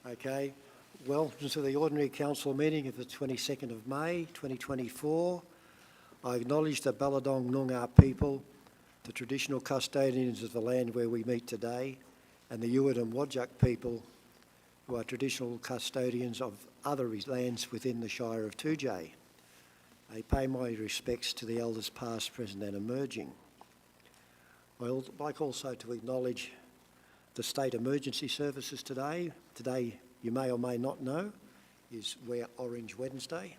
Okay. Welcome to the Ordinary Council meeting of the 22nd of May 2024. I acknowledge the Balladong Noongar people, the traditional custodians of the land where we meet today, and the Yuin and Whadjuk people, who are traditional custodians of other lands within the Shire of Toodyay. I pay my respects to the elders past, present and emerging. I'd like also to acknowledge the state emergency services today. Today, you may or may not know, is Wear Orange Wednesday,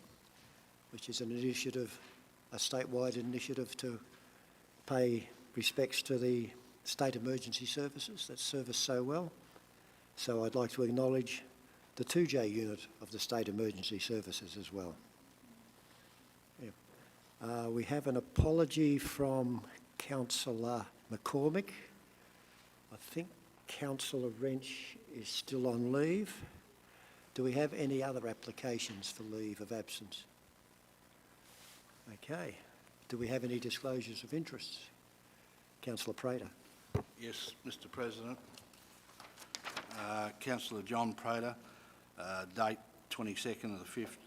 which is an initiative, a statewide initiative to pay respects to the state emergency services that serve us so well. So I'd like to acknowledge the Toodyay unit of the state emergency services as well. Yeah. We have an apology from Councillor McCormick. I think Councillor Wrench is still on leave. Do we have any other applications for leave of absence? Okay. Do we have any disclosures of interests? Councillor Prater. Yes, Mr. President. Councillor John Prater, date 22nd of the 5th,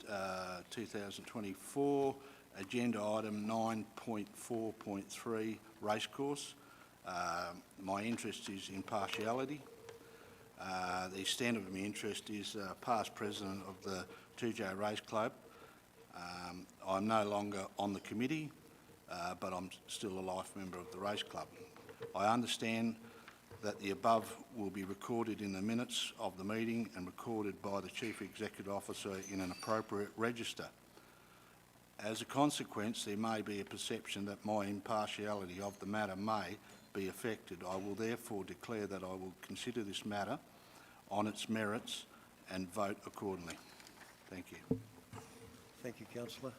2024, agenda item 9.4.3, racecourse. My interest is impartiality. The extent of my interest is past president of the Toodyay Race Club. I'm no longer on the committee, but I'm still a life member of the race club. I understand that the above will be recorded in the minutes of the meeting and recorded by the Chief Executive Officer in an appropriate register. As a consequence, there may be a perception that my impartiality of the matter may be affected. I will therefore declare that I will consider this matter on its merits and vote accordingly. Thank you. Thank you, Councillor.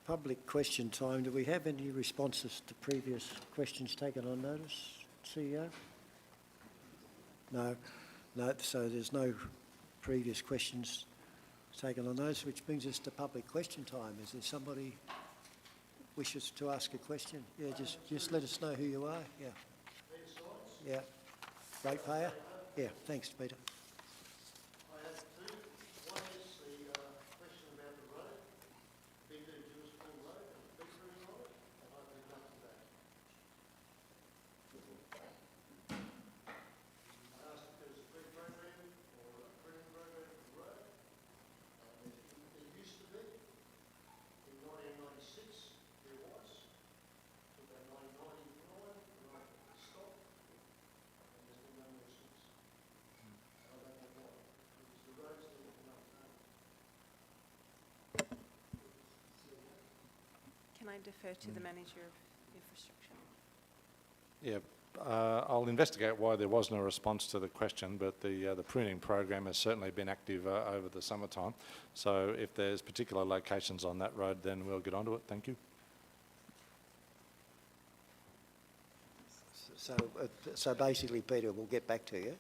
Public question time. Do we have any responses to previous questions taken on notice, CEO? No. No, so there's no previous questions taken on notice, which brings us to public question time. Is there somebody wishes to ask a question? Yeah, just let us know who you are. Yeah. Yeah. Ratepayer? Yeah, thanks, Peter. I have two. One is the question about the road, Big Jewelspool Road and Beachfront Road, and I've been up to that. I asked if there was a free program or a printing program for the road. There used to be. In 1996, there was. In about 1999, the road stopped. Can I defer to the Manager of Infrastructure? Yeah, I'll investigate why there was no response to the question, but the pruning program has certainly been active over the summertime. So if there's particular locations on that road, then we'll get onto it. Thank you. So basically, Peter, we'll get back to you.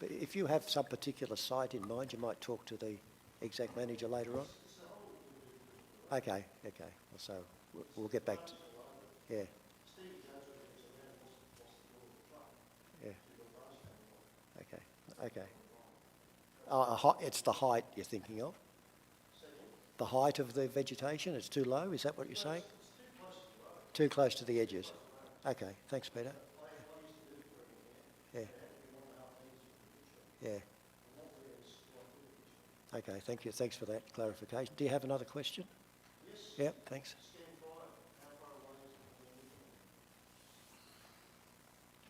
But if you have some particular site in mind, you might talk to the exec manager later on. Okay. So we'll get back to, yeah. Yeah. Okay. It's the height you're thinking of? The height of the vegetation, it's too low, is that what you're saying? Too close to the edges. Okay, thanks, Peter. Yeah. Yeah. Okay, thank you. Thanks for that clarification. Do you have another question? Yes. Yeah, thanks.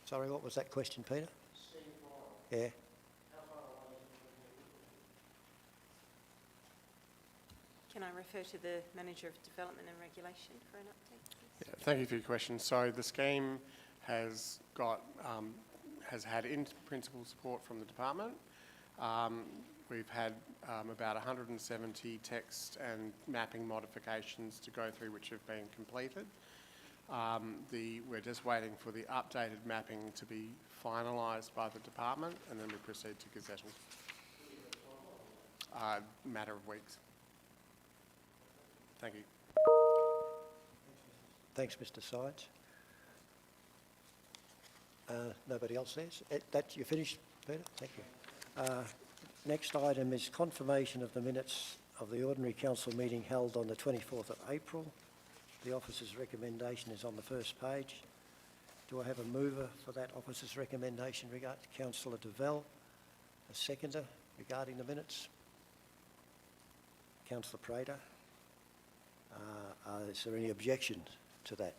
Sorry, what was that question, Peter? Yeah. Can I refer to the Manager of Development and Regulation for an update, please? Yeah, thank you for your question. So the scheme has got has had in-principle support from the department. We've had about 170 text and mapping modifications to go through which have been completed. We're just waiting for the updated mapping to be finalised by the department, and then we proceed to gazetting. Matter of weeks. Thank you. Thanks, Mr. Sides. Nobody else says? That, you finished, Peter? Thank you. Next item is confirmation of the minutes of the ordinary council meeting held on the 24th of April. The officer's recommendation is on the first page. Do I have a mover for that officer's recommendation regarding Councillor Devell? A seconder regarding the minutes? Councillor Prater? Is there any objection to that?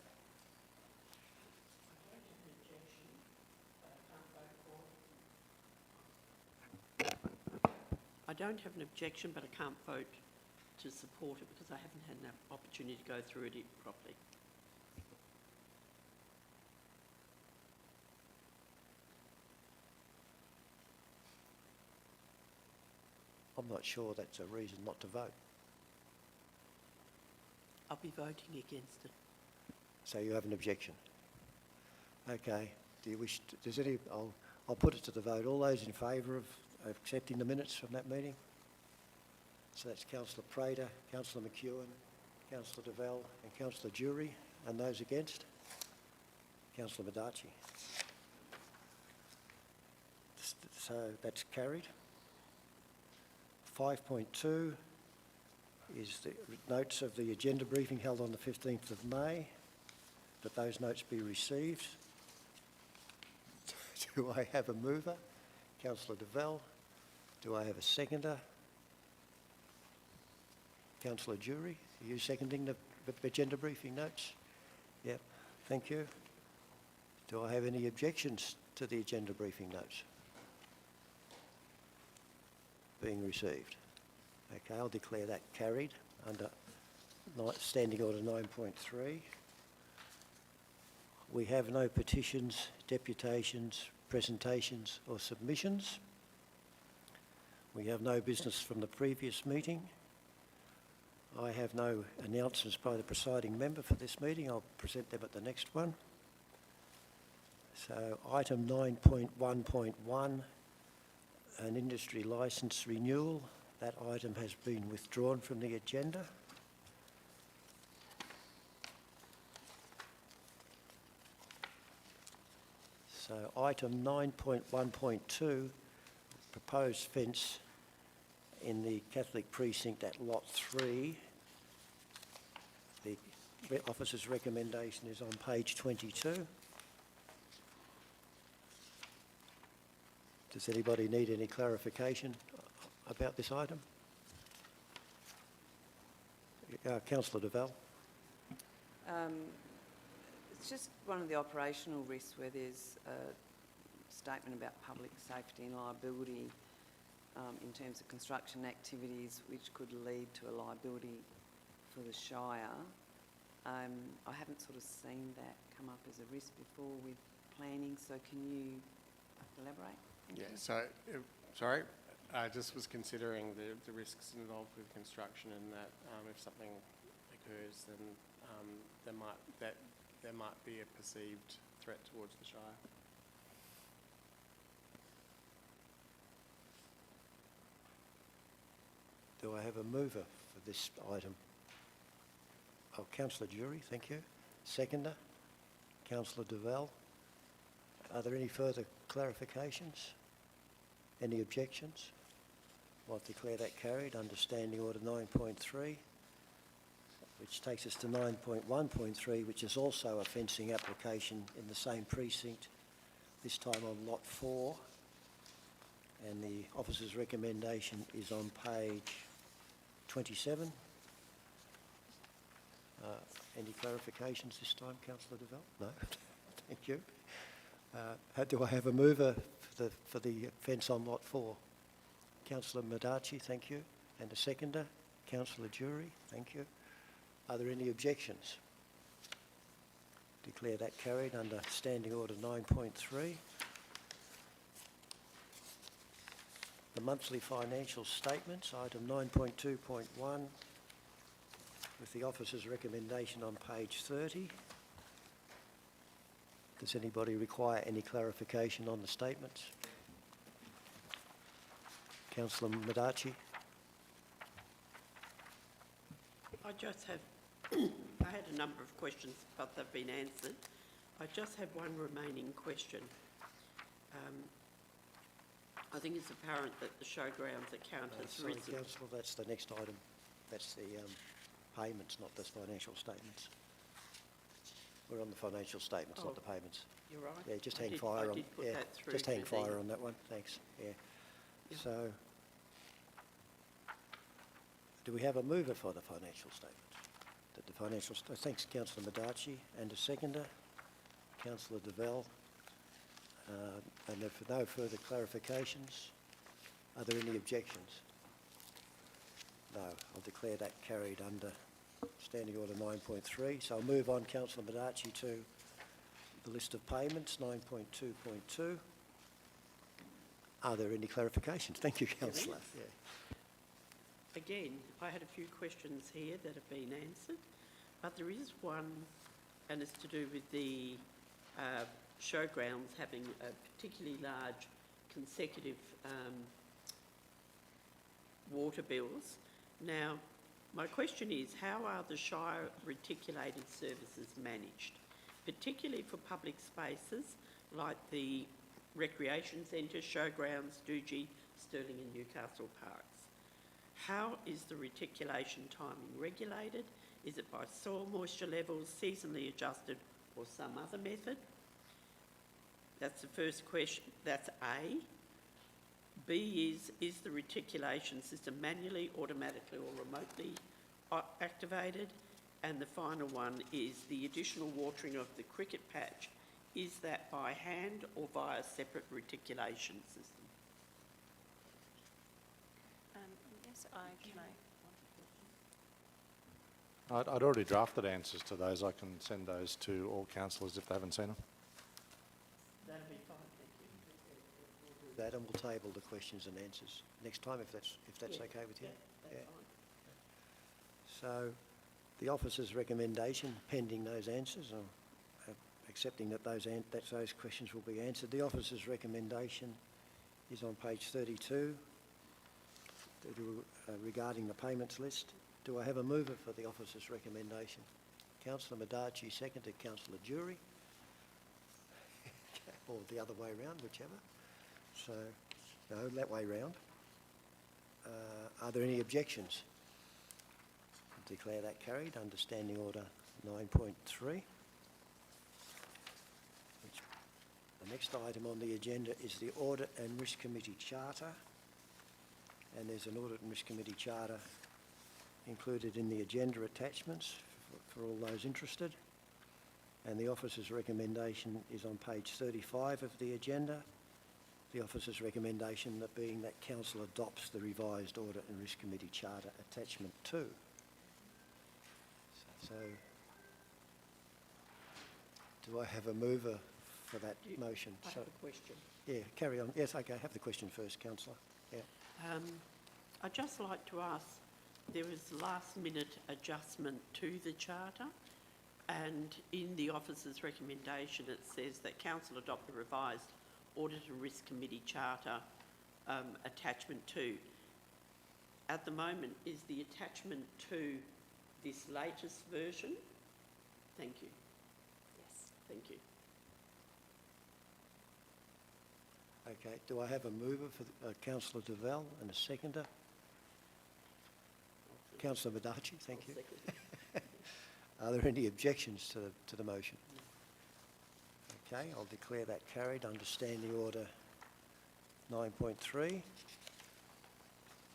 I don't have an objection, but I can't vote to support it because I haven't had an opportunity to go through it properly. I'm not sure that's a reason not to vote. I'll be voting against it. So you have an objection? Okay. Do you wish, does any, I'll put it to the vote. All those in favour of accepting the minutes from that meeting? So that's Councillor Prater, Councillor McEwen, Councillor Devell and Councillor Jury. And those against? Councillor Madachi. So that's carried. 5.2 is the notes of the agenda briefing held on the 15th of May, that those notes be received. Do I have a mover? Councillor Devell. Do I have a seconder? Councillor Jury, are you seconding the agenda briefing notes? Yep, thank you. Do I have any objections to the agenda briefing notes being received? Okay, I'll declare that carried under Standing Order 9.3. We have no petitions, deputations, presentations or submissions. We have no business from the previous meeting. I have no announcements by the presiding member for this meeting. I'll present them at the next one. So item 9.1.1, an industry licence renewal. That item has been withdrawn from the agenda. So item 9.1.2, proposed fence in the Catholic precinct at Lot 3. The officer's recommendation is on page 22. Does anybody need any clarification about this item? Councillor Devell. It's just one of the operational risks where there's a statement about public safety and liability in terms of construction activities which could lead to a liability for the Shire. I haven't sort of seen that come up as a risk before with planning, so can you elaborate? Thank you. So, sorry, I just was considering the risks involved with construction and that if something occurs, then there might be a perceived threat towards the Shire. Do I have a mover for this item? Oh, Councillor Jury, thank you. Seconder, Councillor Devell. Are there any further clarifications? Any objections? I'll declare that carried under Standing Order 9.3, which takes us to 9.1.3, which is also a fencing application in the same precinct, this time on Lot 4. And the officer's recommendation is on page 27. Any clarifications this time, Councillor Devell? No? Thank you. Do I have a mover for the fence on Lot 4? Councillor Madachi, thank you. And a seconder? Councillor Jury, thank you. Are there any objections? Declare that carried under Standing Order 9.3. The monthly financial statements, item 9.2.1, with the officer's recommendation on page 30. Does anybody require any clarification on the statements? Councillor Madachi. I just have, I had a number of questions, but they've been answered. I just have one remaining question. I think it's apparent that the showgrounds account has Sorry, risen. councillor, that's the next item. That's the payments, not the financial statements. We're on the financial statements, not the payments. You're right. Yeah, just I hang did- fire I on, did put yeah, that through just hang to the- fire on that one, thanks, yeah. Yeah. So, do we have a mover for the financial statements? That the financial, thanks councillor Madachi, and a seconder, councillor Devell. And if no further clarifications, are there any objections? No, I'll declare that carried under Standing Order 9.3. So I'll move on, councillor Madachi, to the list of payments, 9.2.2. Are there any clarifications? Thank you, councillor. is. Yeah. Again, I had a few questions here that have been answered, but there is one, and it's to do with the showgrounds having a particularly large consecutive water bills. Now, my question is, how are the Shire reticulated services managed, particularly for public spaces like the recreation centre, showgrounds, Doogie, Stirling and Newcastle parks? How is the reticulation timing regulated? Is it by soil moisture levels, seasonally adjusted, or some other method? That's the first question. That's A. B is the reticulation system manually, automatically or remotely activated? And the final one is the additional watering of the cricket patch. Is that by hand or via a separate reticulation system? Yes, can I? I'd already drafted answers to those. I can send those to all councillors if they haven't seen them. That'll be fine, thank you. That, and we'll table the questions and answers next time, if that's Yeah, okay with you. That's Yeah. fine. So, the officer's recommendation, pending those answers, or accepting that those questions will be answered, the officer's recommendation is on page 32 regarding the payments list. Do I have a mover for the officer's recommendation? Councillor Madachi, seconded. Councillor Jury, or the other way round, whichever. So, no, that way round. Are there any objections? Declare that carried under Standing Order 9.3. The next item on the agenda is the Audit and Risk Committee Charter. And there's an Audit and Risk Committee Charter included in the agenda attachments for all those interested. And the officer's recommendation is on page 35 of the agenda. The officer's recommendation that being that council adopts the revised Audit and Risk Committee Charter attachment 2. So, do I have a mover for that motion? I have a question. Yeah, carry on. Yes, okay, have the question first, councillor. Yeah. I'd just like to ask, there was last-minute adjustment to the charter, and in the officer's recommendation it says that council adopt the revised Audit and Risk Committee Charter attachment 2. At the moment, is the attachment to this latest version? Thank you. Yes. Thank you. Okay, do I have a mover for councillor Devell and a seconder? Councillor Madachi, thank you. Are there any objections to the motion? Okay, I'll declare that carried under Standing Order 9.3.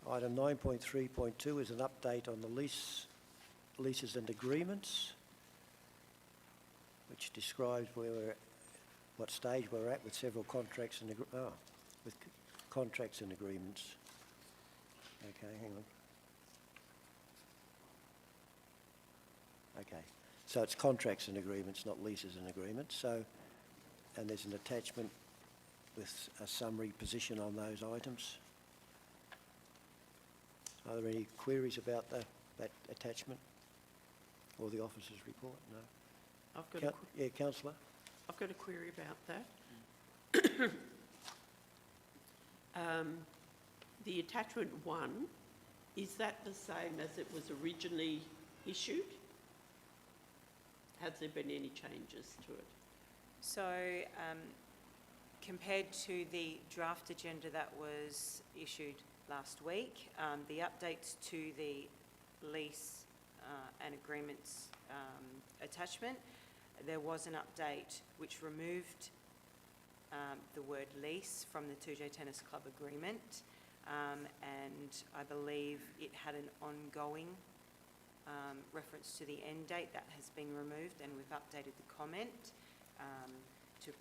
Item 9.3.2 is an update on the leases and agreements, which describes what stage we're at with several contracts and contracts and agreements. Okay, hang on. Okay, so it's contracts and agreements, not leases and agreements. So, and there's an attachment with a summary position on those items. Are there any queries about that attachment or the officer's report? No. I've got Yeah, councillor. I've got a query about that. The attachment 1, is that the same as it was originally issued? Has there been any changes to it? So, compared to the draft agenda that was issued last week, the updates to the lease and agreements attachment, there was an update which removed the word lease from the 2J Tennis Club agreement, and I believe it had an ongoing reference to the end date that has been removed, and we've updated the comment to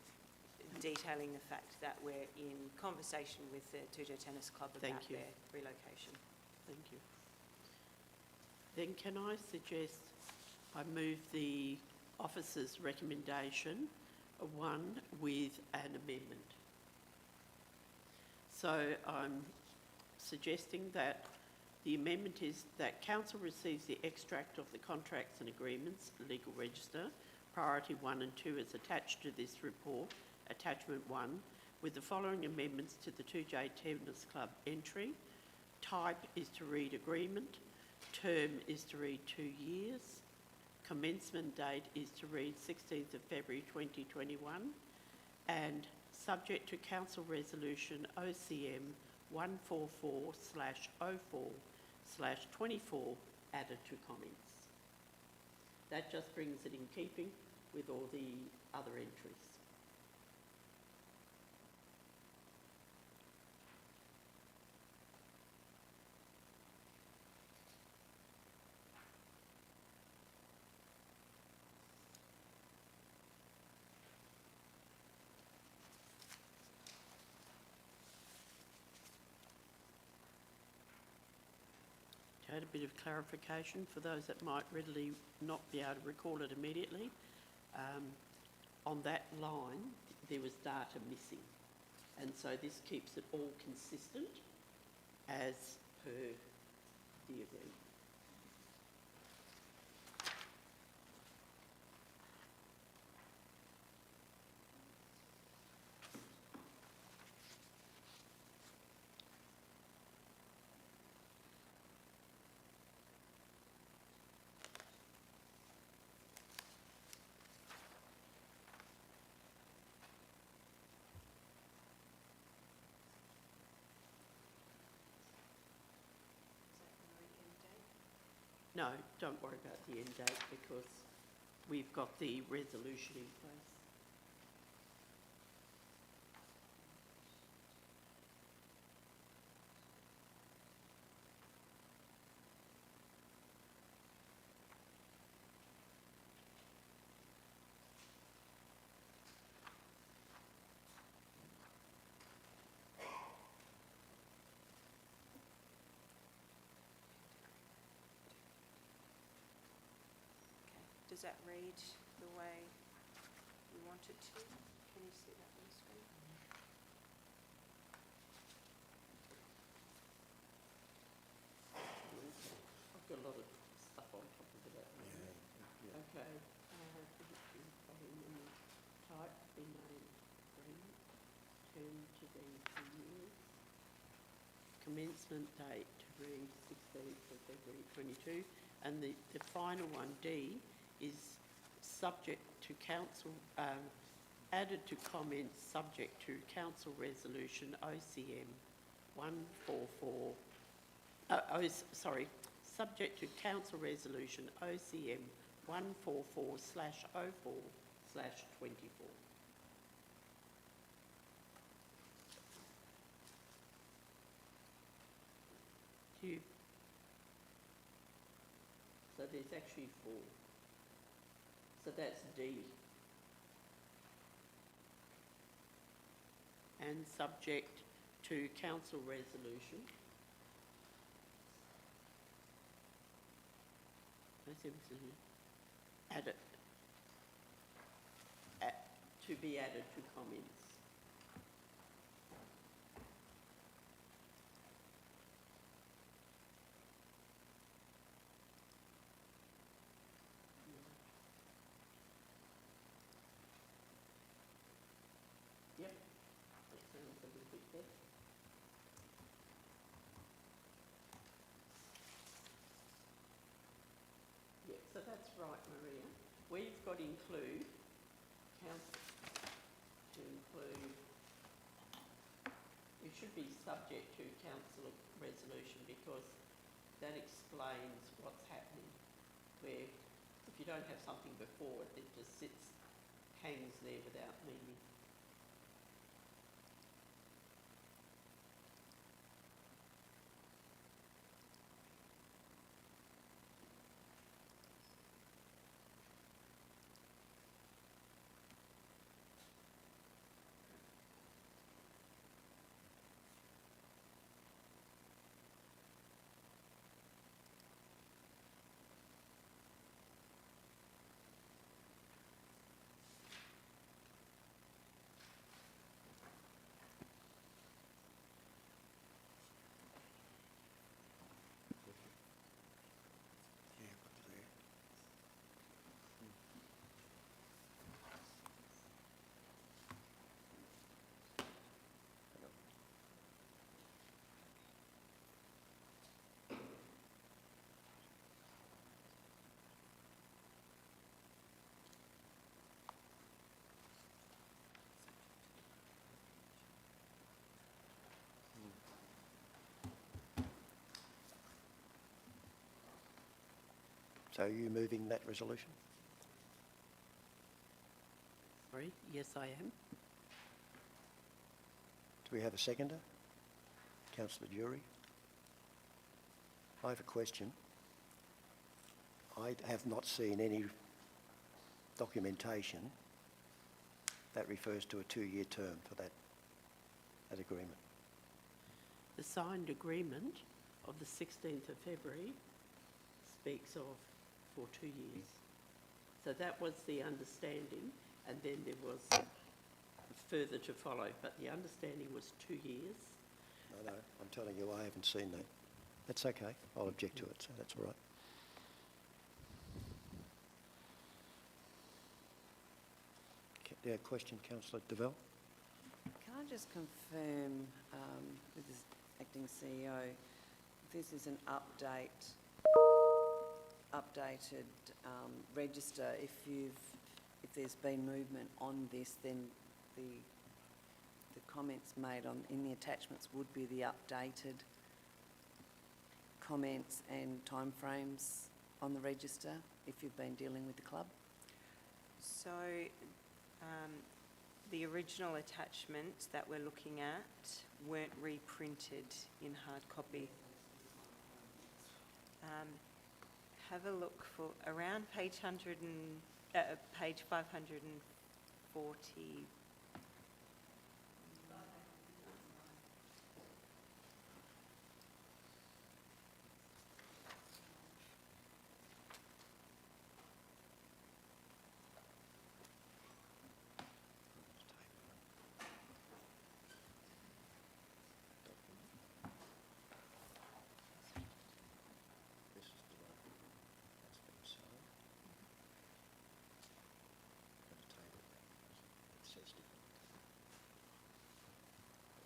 detailing the fact that we're in conversation with the 2J Tennis Club Thank about you. their relocation. Thank you. Then can I suggest I move the officer's recommendation, one with an amendment. So I'm suggesting that the amendment is that council receives the extract of the contracts and agreements, legal register, priority 1 and 2 as attached to this report, attachment 1, with the following amendments to the 2J Tennis Club entry. Type is to read agreement, term is to read 2 years, commencement date is to read 16th of February 2021, and subject to council resolution OCM 144/04/24 added to comments. That just brings it in keeping with all the other entries. To add a bit of clarification for those that might readily not be able to recall it immediately, on that line there was data missing, and so this keeps it all consistent as per the agreement. No, don't worry about the end date because we've got the resolution in place. Does that read the way you want it to? Can you see that on the screen? I've got a lot of stuff on top of it at the moment. Okay. Type be named agreement, term to be 2 years, commencement date to read 16th of February 22, and the final one, D, is subject to council, added to comments subject to council resolution OCM subject to council resolution OCM 144/04/24. So there's actually 4. So that's D. And subject to council resolution. Added, to be added to comments. Yep, that sounds a little bit better. Yeah, so that's right, Maria. We've got include council, to include, it should be subject to council resolution, because that explains what's happening. Where if you don't have something before it, it just sits, hangs there without meaning. Yeah, got it there. So are you moving that resolution? Sorry, yes I am. Do we have a seconder? Councillor Jury? I have a question. I have not seen any documentation that refers to a 2-year term for that agreement. The signed agreement of the 16th of February speaks of for 2 years. So that was the understanding, and then there was further to follow, but the understanding was 2 years. No, I'm telling you, I haven't seen that. That's okay. I'll object to it, so that's all right. Yeah, question, Councillor Devell? Can I just confirm with the acting CEO, this is an updated register. If there's been movement on this, then the comments made in the attachments would be the updated comments and timeframes on the register if you've been dealing with the club? So, the original attachments that we're looking at weren't reprinted in hard copy. Have a look for around page 540. This is the one that's been signed. Got a table there. It says different.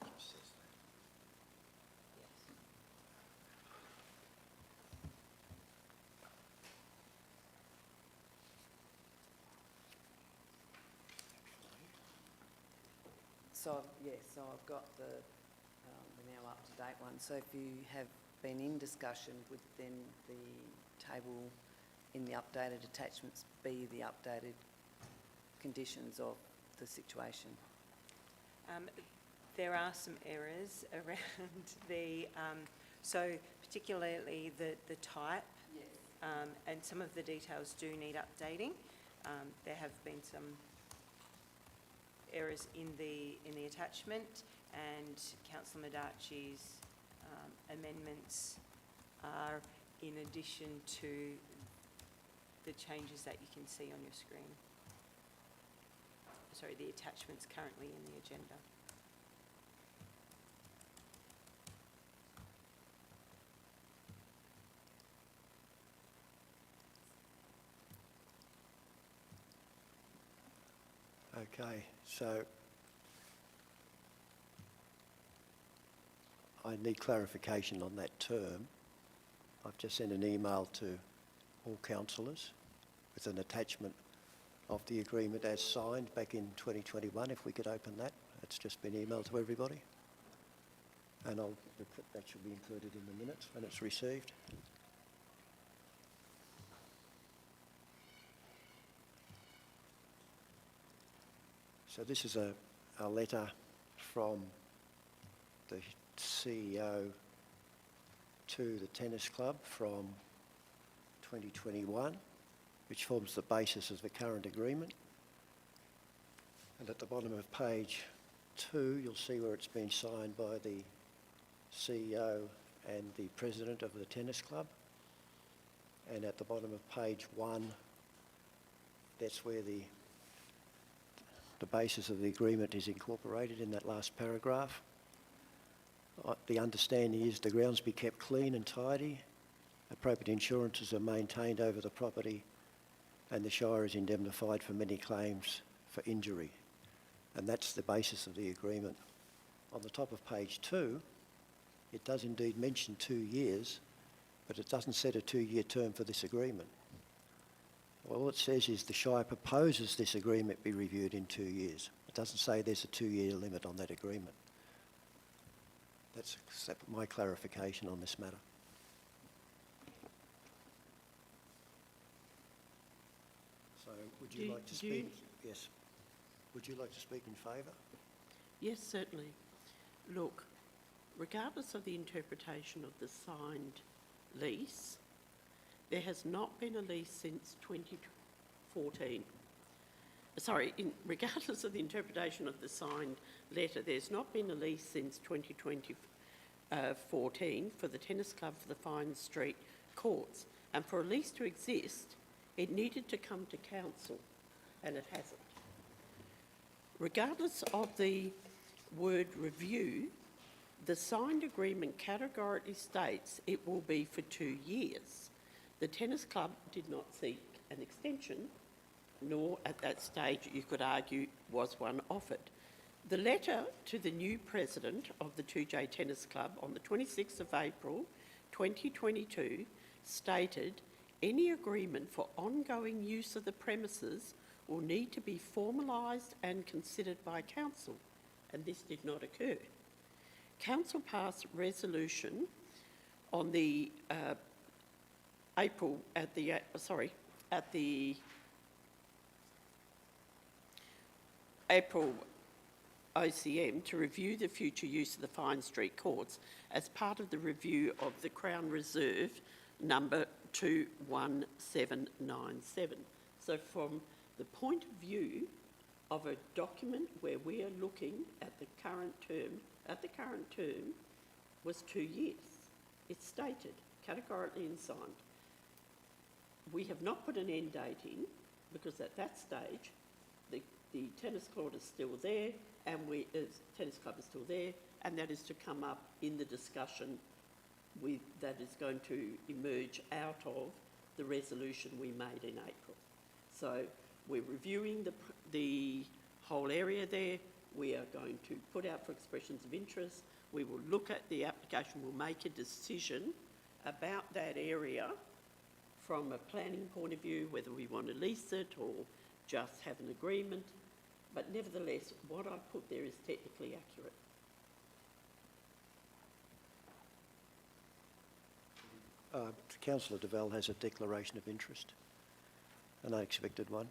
It just says that. So, yes, so I've got the now up-to-date one. So if you have been in discussion, would then the table in the updated attachments be the updated conditions of the situation? There are some errors around the, so particularly the type, and some of the details do need updating. There have been some errors in the attachment, and Councillor Madachi's amendments are in addition to the changes that you can see on your screen. Sorry, the attachments currently in the agenda. Okay, so I need clarification on that term. I've just sent an email to all councillors with an attachment of the agreement as signed back in 2021, if we could open that. It's just been emailed to everybody. And that should be included in the minutes when it's received. So this is a letter from the CEO to the tennis club from 2021, which forms the basis of the current agreement. And at the bottom of page 2, you'll see where it's been signed by the CEO and the president of the tennis club. And at the bottom of page 1, that's where the basis of the agreement is incorporated in that last paragraph. The understanding is the grounds be kept clean and tidy, appropriate insurances are maintained over the property, and the Shire is indemnified for many claims for injury. And that's the basis of the agreement. On the top of page 2, it does indeed mention 2 years, but it doesn't set a 2-year term for this agreement. All it says is the Shire proposes this agreement be reviewed in 2 years. It doesn't say there's a 2-year limit on that agreement. That's my clarification on this matter. So would you like to speak? Yes. Would you like to speak in favour? Yes, certainly. Look, regardless of the interpretation of the signed lease, there has not been a lease since 2014. Regardless of the interpretation of the signed letter, there's not been a lease since 2014 for the tennis club for the Fine Street courts. And for a lease to exist, it needed to come to council, and it hasn't. Regardless of the word review, the signed agreement categorically states it will be for 2 years. The tennis club did not seek an extension, nor at that stage, you could argue, was one offered. The letter to the new president of the 2J Tennis Club on the 26th of April 2022 stated any agreement for ongoing use of the premises will need to be formalised and considered by council, and this did not occur. Council passed resolution on the April OCM to review the future use of the Fine Street courts as part of the review of the Crown Reserve number 21797. So from the point of view of a document where we are looking at the current term was 2 years. It's stated categorically and signed. We have not put an end date in because at that stage the tennis court is still there and tennis club is still there, and that is to come up in the discussion that is going to emerge out of the resolution we made in April. So we're reviewing the whole area there. We are going to put out for expressions of interest. We will look at the application. We'll make a decision about that area from a planning point of view, whether we want to lease it or just have an agreement. But nevertheless, what I've put there is technically accurate. Councillor Deval has a declaration of interest, an unexpected one.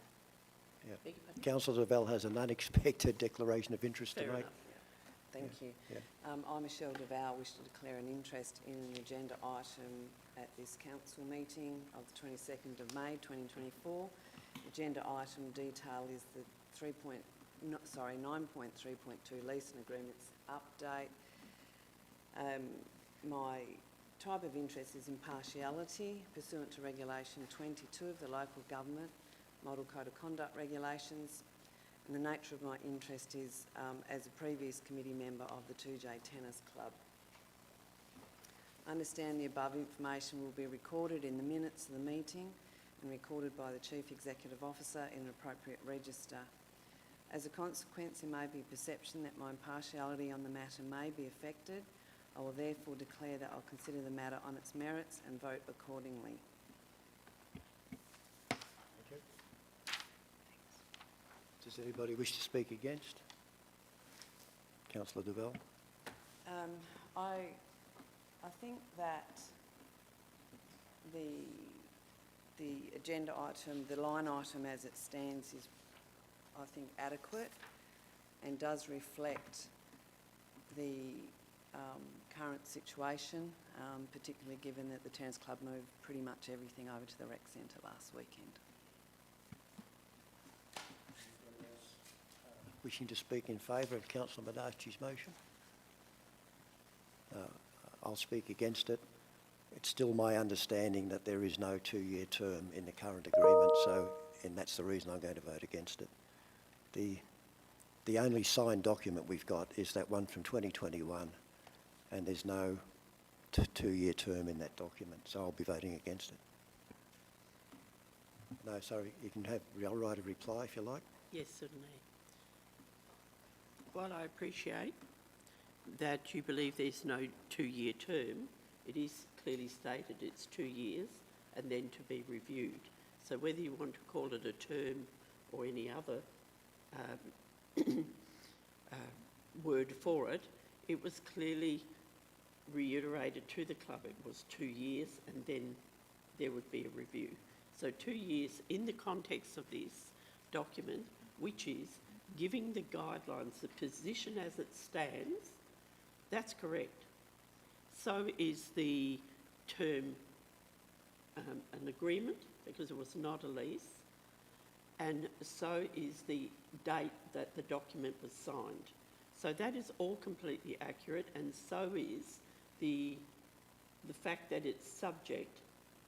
Yeah. Beg your pardon? Councillor Deval has an unexpected declaration of interest to Fair make. enough. Thank you. Yeah. I, Michelle Deval, wish to declare an interest in an agenda item at this council meeting of the 22nd of May 2024. Agenda item detail is the 9.3.2 lease and agreements update. My type of interest is impartiality pursuant to Regulation 22 of the Local Government Model Code of Conduct Regulations. And the nature of my interest is as a previous committee member of the 2J Tennis Club. I understand the above information will be recorded in the minutes of the meeting and recorded by the Chief Executive Officer in an appropriate register. As a consequence, there may be a perception that my impartiality on the matter may be affected. I will therefore declare that I'll consider the matter on its merits and vote accordingly. Thank you. Does anybody wish to speak against? Councillor Develle? I think that the agenda item, the line item as it stands is, I think, adequate and does reflect the current situation, particularly given that the Terrace Club moved pretty much everything over to the rec centre last weekend. Wishing to speak in favour of Councillor Madachi's motion? I'll speak against it. It's still my understanding that there is no two-year term in the current agreement, and that's the reason I'm going to vote against it. The only signed document we've got is that one from 2021, and there's no two-year term in that document, so I'll be voting against it. No, sorry, I'll write a reply if you like. Yes, certainly. While I appreciate that you believe there's no two-year term, it is clearly stated it's 2 years and then to be reviewed. So whether you want to call it a term or any other word for it, it was clearly reiterated to the club it was 2 years and then there would be a review. So 2 years in the context of this document, which is giving the guidelines, the position as it stands, that's correct. So is the term an agreement, because it was not a lease, and so is the date that the document was signed. So that is all completely accurate, and so is the fact that it's subject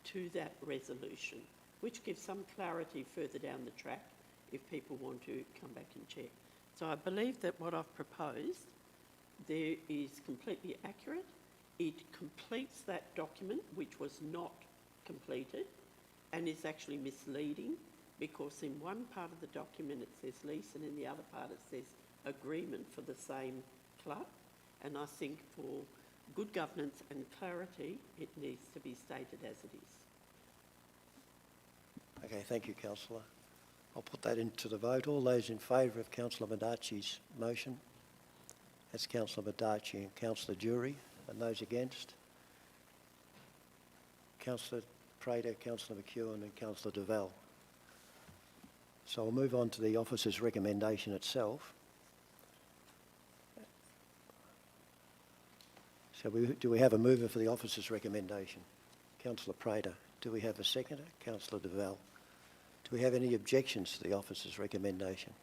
to that resolution, which gives some clarity further down the track if people want to come back and check. So I believe that what I've proposed there is completely accurate. It completes that document, which was not completed, and is actually misleading, because in one part of the document it says lease and in the other part it says agreement for the same club. And I think for good governance and clarity, it needs to be stated as it is. Okay, thank you, Councillor. I'll put that into the vote. All those in favour of Councillor Madachi's motion? That's Councillor Madachi and Councillor Jury. And those against? Councillor Prater, Councillor McEwen and Councillor Develle. So I'll move on to the officer's recommendation itself. So do we have a mover for the officer's recommendation? Councillor Prater. Do we have a seconder? Councillor Develle. Do we have any objections to the officer's recommendation?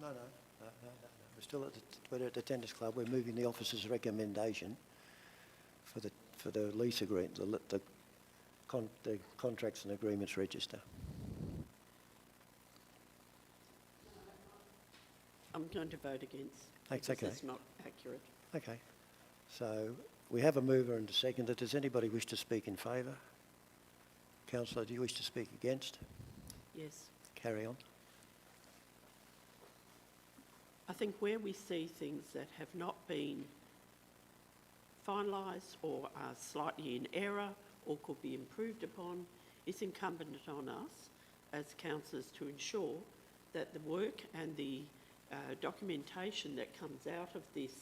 No. We're still at the Tennis Club. We're moving the officer's recommendation for the lease agreement, the contracts and agreements register. I'm going to vote against. That's because okay. it's not accurate. Okay. So we have a mover and a seconder. Does anybody wish to speak in favour? Councillor, do you wish to speak against? Yes. Carry on. I think where we see things that have not been finalised or are slightly in error or could be improved upon, it's incumbent on us as councillors to ensure that the work and the documentation that comes out of this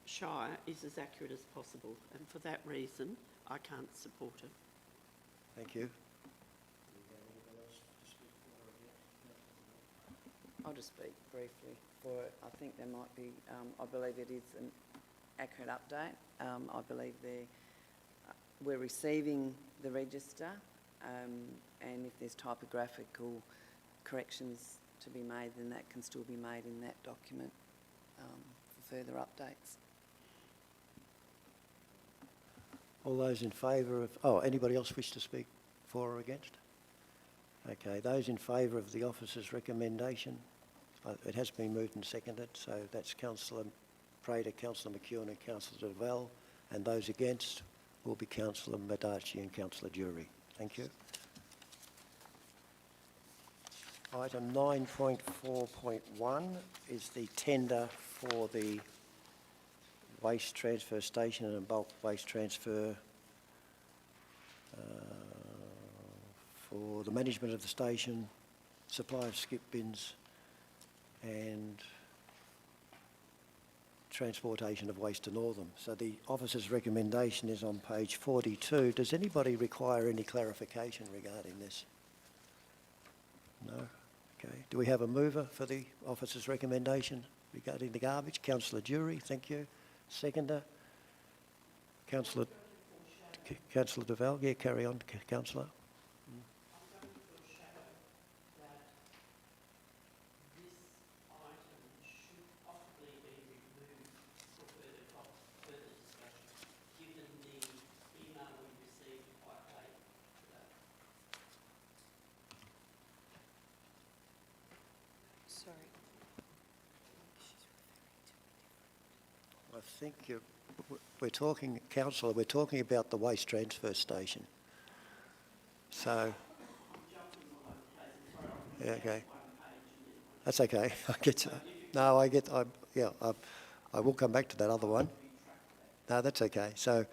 Shire is as accurate as possible, and for that reason I can't support it. Thank you. I'll just speak briefly for it. I think there might be, I believe it is an accurate update. I believe we're receiving the register, and if there's typographical corrections to be made, then that can still be made in that document for further updates. All those in favour of... Oh, anybody else wish to speak for or against? Okay, those in favour of the officer's recommendation? It has been moved and seconded, so that's Councillor Prater, Councillor McEwen and Councillor Develle, and those against will be Councillor Madachi and Councillor Jury. Thank you. Item 9.4.1 is the tender for the waste transfer station and bulk waste transfer for the management of the station, supply of skip bins and transportation of waste to Northam. So the officer's recommendation is on page 42. Does anybody require any clarification regarding this? No? Okay. Do we have a mover for the officer's recommendation regarding the garbage? Councillor Jury, thank you. Seconder? Councillor Duval? Yeah, carry on, Councillor. Sorry. I think we're talking, Councillor, we're talking about the waste transfer station. So, yeah, okay. That's okay. I get you. No, I will come back to that other one. No, that's okay. So,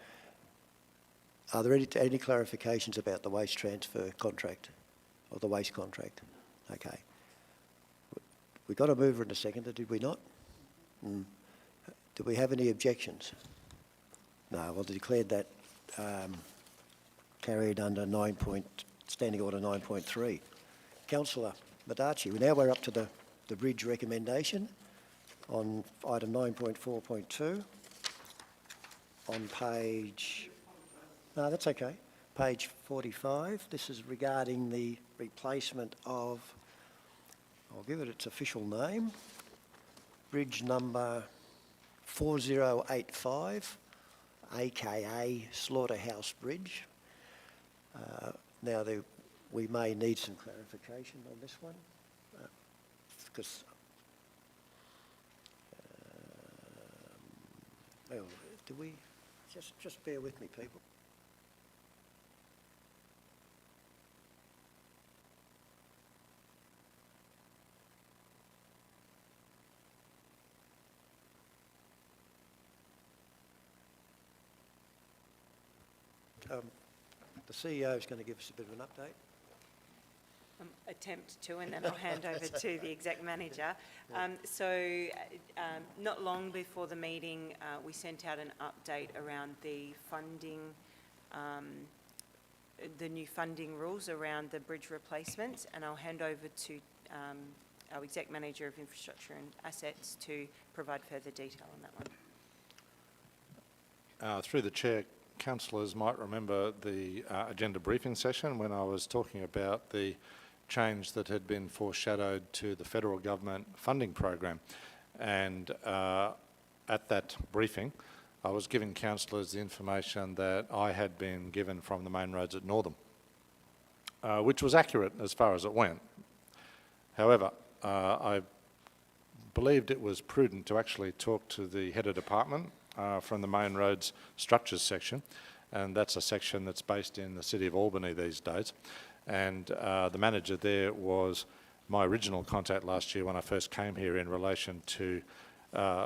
are there any clarifications about the waste transfer contract or the waste contract? Okay. We got a mover and a seconder, did we not? Do we have any objections? No, well, declared that carried under Standing Order 9.3. Councillor Madachi, now we're up to the bridge recommendation on item 9.4.2 on page... No, that's okay. Page 45. This is regarding the replacement of... I'll give it its official name. Bridge number 4085, aka Slaughterhouse Bridge. Now, we may need some clarification on this one, because well, do we just bear with me, people. The CEO is going to give us a bit of an update. Attempt to, and then I'll hand over to the exec manager. Not long before the meeting, we sent out an update around the funding, the new funding rules around the bridge replacements, and I'll hand over to our exec manager of infrastructure and assets to provide further detail on that one. Through the chair, councillors might remember the agenda briefing session when I was talking about the change that had been foreshadowed to the federal government funding program. And at that briefing, I was giving councillors the information that I had been given from the Main Roads at Northam, which was accurate as far as it went. However, I believed it was prudent to actually talk to the head of department from the Main Roads Structures section, and that's a section that's based in the City of Albany these days. And the manager there was my original contact last year when I first came here in relation to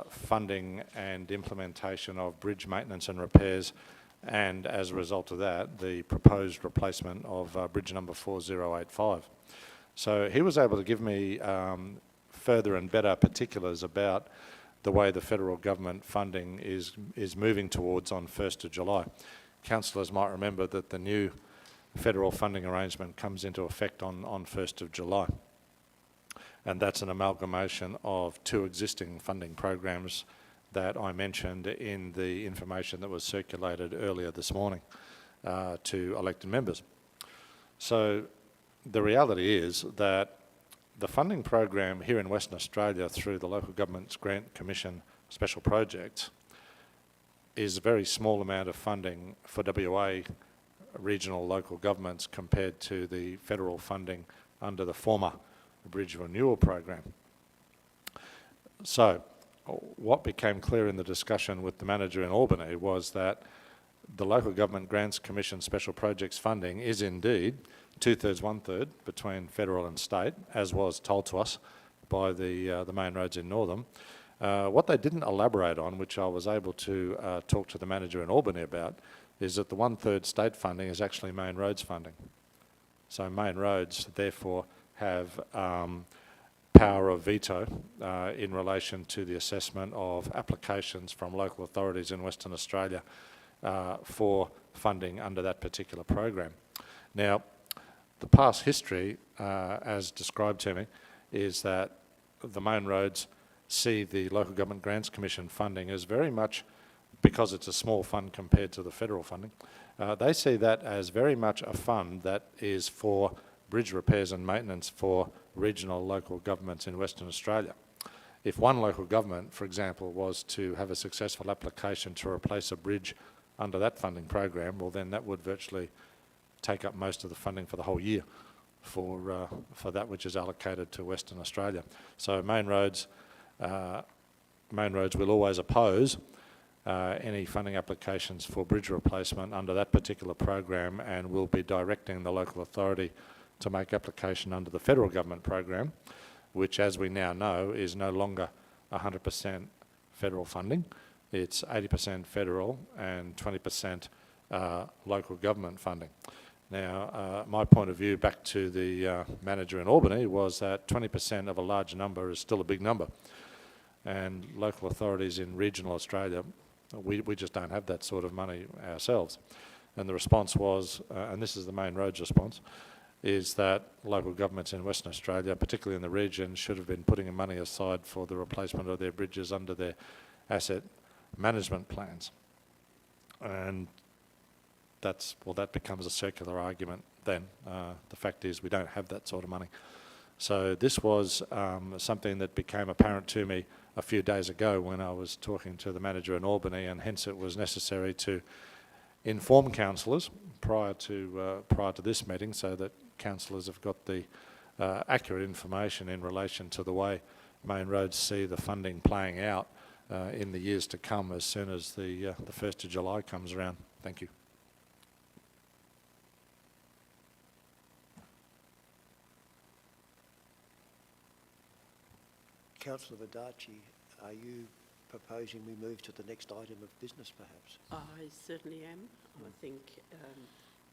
funding and implementation of bridge maintenance and repairs, and as a result of that, the proposed replacement of bridge number 4085. So he was able to give me further and better particulars about the way the federal government funding is moving towards on 1st of July. Councillors might remember that the new federal funding arrangement comes into effect on 1st of July. And that's an amalgamation of two existing funding programs that I mentioned in the information that was circulated earlier this morning to elected members. So the reality is that the funding program here in Western Australia through the Local Government's Grant Commission Special Projects is a very small amount of funding for WA regional local governments compared to the federal funding under the former Bridge Renewal Program. So what became clear in the discussion with the manager in Albany was that the Local Government Grants Commission Special Projects funding is indeed 2/3, 1/3 between federal and state, as was told to us by the main roads in Northam. What they didn't elaborate on, which I was able to talk to the manager in Albany about, is that the 1/3 state funding is actually main roads funding. So main roads, therefore, have power of veto in relation to the assessment of applications from local authorities in Western Australia for funding under that particular program. Now, the past history, as described to me, is that the main roads see the Local Government Grants Commission funding as very much, because it's a small fund compared to the federal funding, they see that as very much a fund that is for bridge repairs and maintenance for regional local governments in Western Australia. If one local government, for example, was to have a successful application to replace a bridge under that funding program, well then that would virtually take up most of the funding for the whole year for that which is allocated to Western Australia. So main roads will always oppose any funding applications for bridge replacement under that particular program, and will be directing the local authority to make application under the federal government program, which, as we now know, is no longer 100% federal funding. It's 80% federal and 20% local government funding. Now, my point of view back to the manager in Albany was that 20% of a large number is still a big number. And local authorities in regional Australia, we just don't have that sort of money ourselves. And the response was, and this is the main roads response, is that local governments in Western Australia, particularly in the region, should have been putting money aside for the replacement of their bridges under their asset management plans. And that becomes a circular argument then. The fact is we don't have that sort of money. So this was something that became apparent to me a few days ago when I was talking to the manager in Albany, and hence it was necessary to inform councillors prior to this meeting, so that councillors have got the accurate information in relation to the way main roads see the funding playing out in the years to come as soon as the 1st of July comes around. Thank you. Councillor Badachi, are you proposing we move to the next item of business, perhaps? I certainly am. I think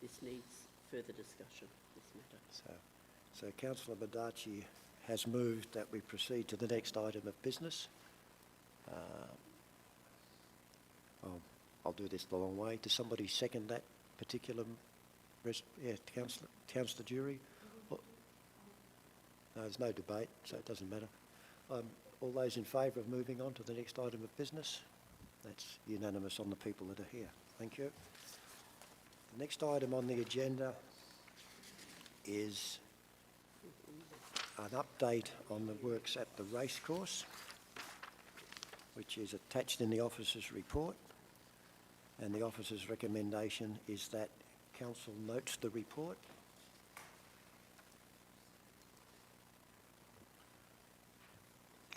this needs further discussion, this matter. So Councillor Badachi has moved that we proceed to the next item of business. I'll do this the long way. Does somebody second that particular? Councillor Jury? No, there's no debate, so it doesn't matter. All those in favour of moving on to the next item of business? That's unanimous on the people that are here. Thank you. The next item on the agenda is an update on the works at the racecourse, which is attached in the officer's report. And the officer's recommendation is that council notes the report.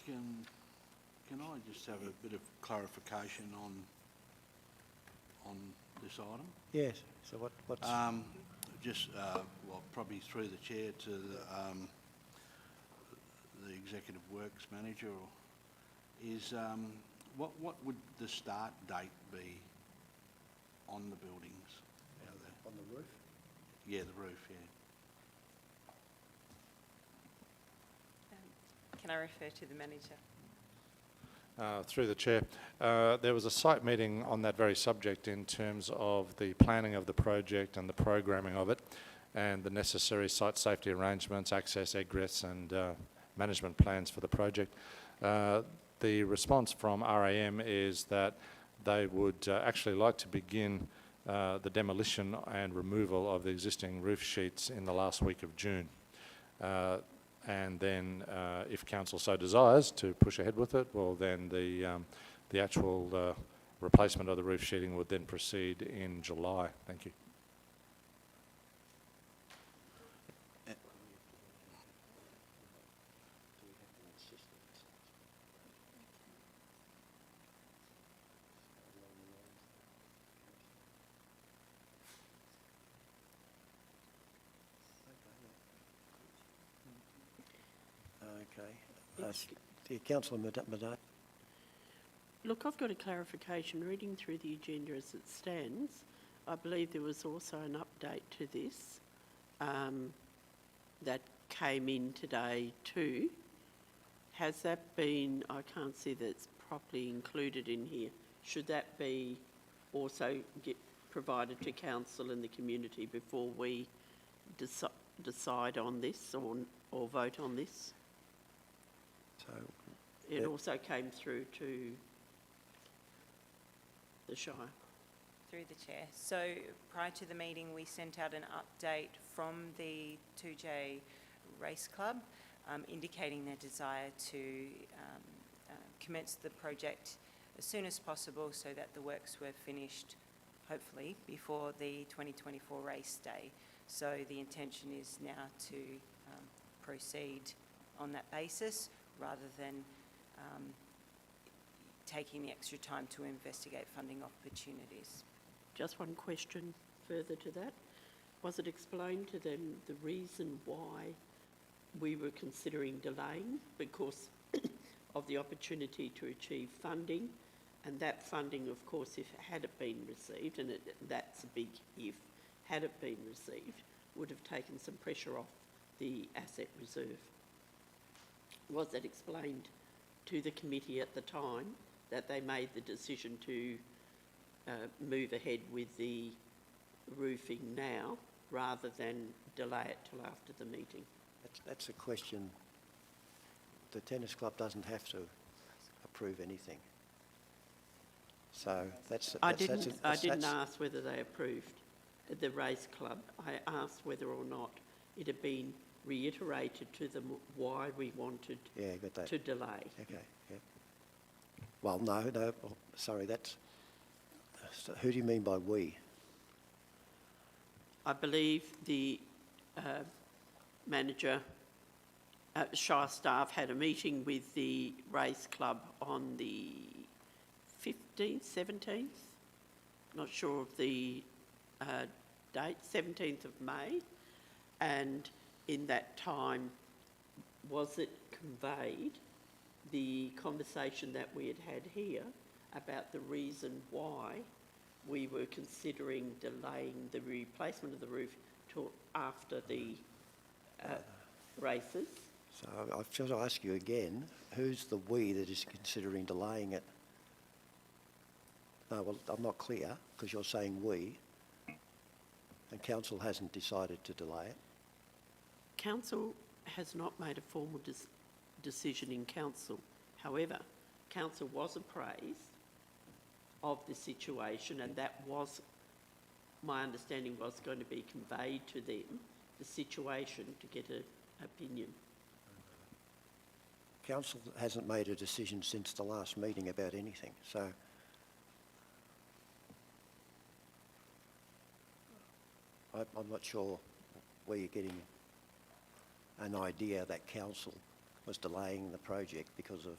Can I just have a bit of clarification on this item? Yes. So what's... Well, probably through the chair to the executive works manager, is what would the start date be on the buildings out there? on the roof? Yeah, the roof, yeah. Can I refer to the manager? Through the chair, there was a site meeting on that very subject in terms of the planning of the project and the programming of it, and the necessary site safety arrangements, access, egress and management plans for the project. The response from RAM is that they would actually like to begin the demolition and removal of the existing roof sheets in the last week of June. And then, if council so desires to push ahead with it, well then the actual replacement of the roof sheeting would then proceed in July. Thank you. Councillor Madad. Look, I've got a clarification. Reading through the agenda as it stands, I believe there was also an update to this that came in today too. Has that been, I can't see that it's properly included in here. Should that be also provided to council and the community before we decide on this or vote on this? So, It Yeah. also came through to the Shire. Through the chair. So prior to the meeting, we sent out an update from the 2J Race Club indicating their desire to commence the project as soon as possible so that the works were finished, hopefully, before the 2024 race day. So the intention is now to proceed on that basis rather than taking the extra time to investigate funding opportunities. Just one question further to that. Was it explained to them the reason why we were considering delaying? Because of the opportunity to achieve funding, and that funding, of course, if had it been received, and that's a big if, had it been received, would have taken some pressure off the asset reserve. Was that explained to the committee at the time that they made the decision to move ahead with the roofing now rather than delay it till after the meeting? that's a question. The tennis club doesn't have to approve anything. So that's... I didn't ask whether they approved the race club. I asked whether or not it had been reiterated to them why we wanted Yeah, got that. to delay. Okay, yeah. Well, no, oh, sorry, that's... So who do you mean by we? I believe the manager, Shire staff had a meeting with the race club on the 15th, 17th, not sure of the date, 17th of May, and in that time, was it conveyed, the conversation that we had had here about the reason why we were considering delaying the replacement of the roof till after the races? So I've just asked you again, who's the we that is considering delaying it? No, well, I'm not clear, because you're saying we, and council hasn't decided to delay it. Council has not made a formal decision in council. However, council was appraised of the situation, and that was, my understanding was going to be conveyed to them, the situation, to get an opinion. Council hasn't made a decision since the last meeting about anything, so... I'm not sure where you're getting an idea that council was delaying the project because of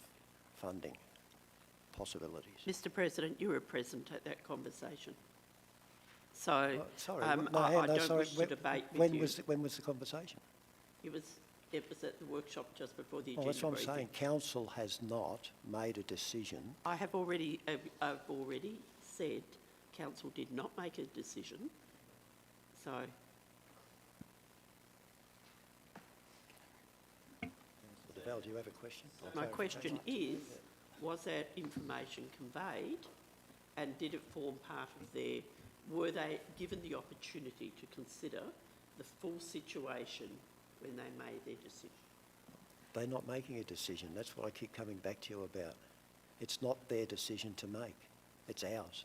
funding possibilities. Mr. President, you were present at that conversation. So Sorry, I don't sorry, wish to debate with you. When was the conversation? It was at the workshop just before the agenda Well, that's what I'm briefing. saying. Council has not made a decision. I've already said council did not make a decision. So Val, do you have a question? or my question clarification? is, was that information conveyed and did it form part of their, were they given the opportunity to consider the full situation when they made their decision? They're not making a decision. That's what I keep coming back to you about. It's not their decision to make. It's ours.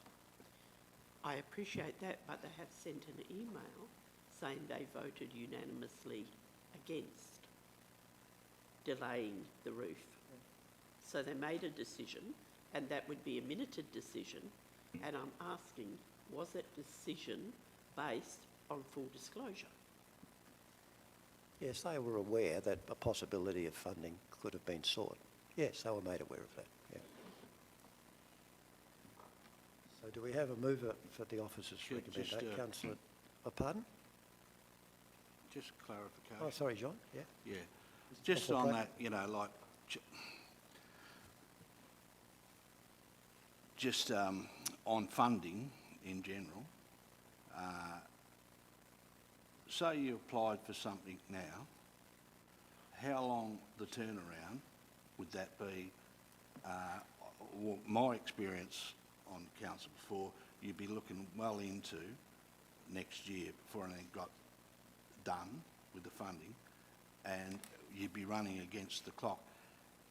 I appreciate that, but they have sent an email saying they voted unanimously against delaying the roof. So they made a decision, and that would be a minuted decision, and I'm asking, was that decision based on full disclosure? Yes, they were aware that a possibility of funding could have been sought. Yes, they were made aware of that, yeah. So do we have a mover for the officer's recommendation? Councillor, pardon? Just clarification. Oh, sorry, John, yeah. Yeah. Just Councillor on Pratt. that, you know, like just on funding in general, say you applied for something now, how long the turnaround would that be? Well, my experience on council before, you'd be looking well into next year before anything got done with the funding, and you'd be running against the clock.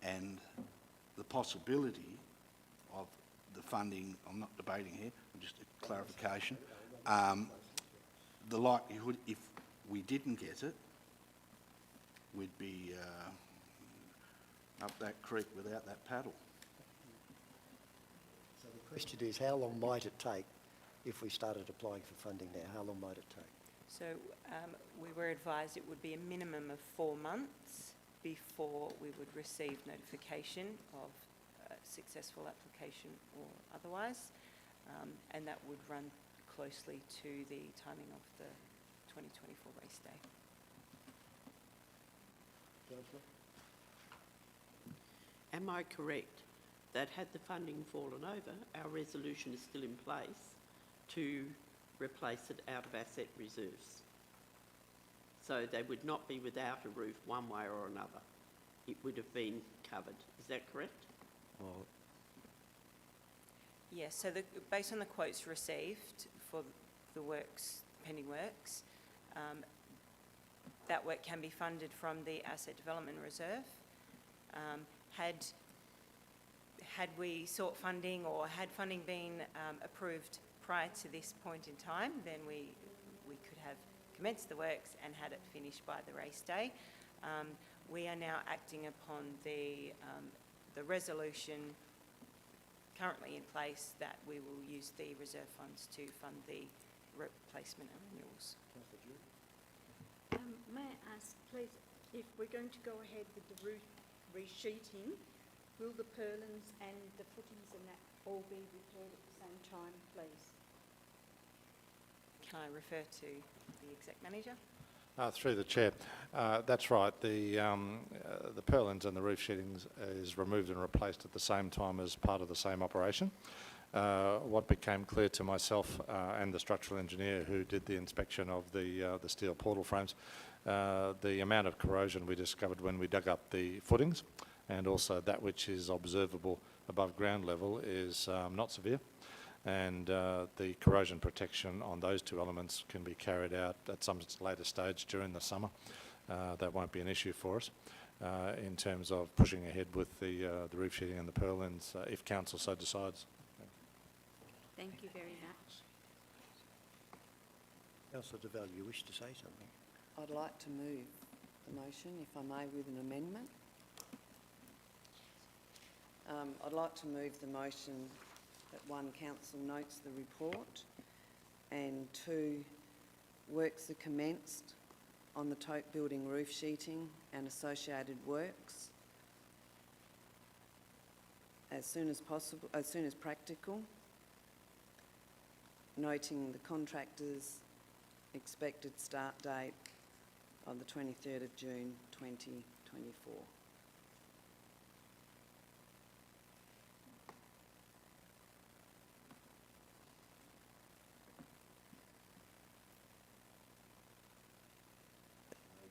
And the possibility of the funding, I'm not debating here, just a clarification, the likelihood if we didn't get it, we'd be up that creek without that paddle. So the question is, how long might it take if we started applying for funding now? How long might it take? So we were advised it would be a minimum of 4 months before we would receive notification of a successful application or otherwise, and that would run closely to the timing of the 2024 race day. Councillor? Am I correct that had the funding fallen over, our resolution is still in place to replace it out of asset reserves? So they would not be without a roof one way or another. It would have been covered. Is that correct? Well, Yes, so based on the quotes received for the works, pending works, that work can be funded from the Asset Development Reserve. Had we sought funding or had funding been approved prior to this point in time, then we could have commenced the works and had it finished by the race day. We are now acting upon the resolution currently in place that we will use the reserve funds to fund the replacement and renewals. May I ask, please, if we're going to go ahead with the roof resheeting, will the purlins and the footings and that all be repaired at the same time, please? Can I refer to the exec manager? Through the chair, that's right. The purlins and the roof sheetings is removed and replaced at the same time as part of the same operation. What became clear to myself and the structural engineer who did the inspection of the steel portal frames, the amount of corrosion we discovered when we dug up the footings, and also that which is observable above ground level, is not severe. And the corrosion protection on those two elements can be carried out at some later stage during the summer. That won't be an issue for us in terms of pushing ahead with the roof sheeting and the purlins if council so decides. Thank you very much. Councillor DeVal, you wish to say something? I'd like to move the motion, if I may, with an amendment. I'd like to move the motion that 1, council notes the report, and 2, works are commenced on the Tote building roof sheeting and associated works as soon as possible, as soon as practical, noting the contractor's expected start date of the 23rd of June 2024.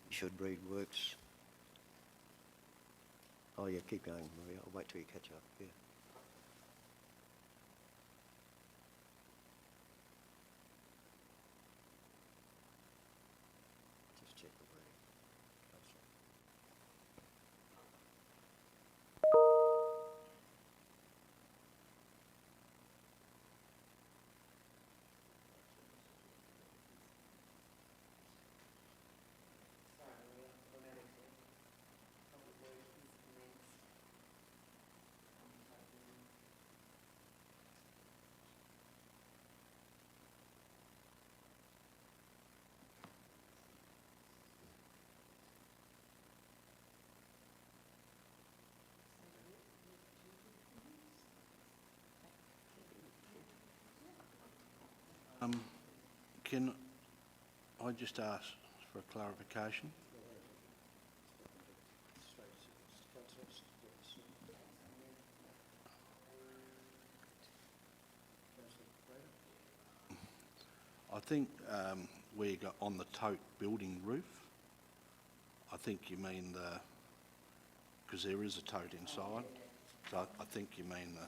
Should read works. Oh yeah, keep going, Maria. I'll wait till you catch up. Yeah. Just check the wording. Councillor. Can I just ask for a clarification? I think where you got on the tote building roof, I think you mean the, because there is a tote inside, so I think you mean the,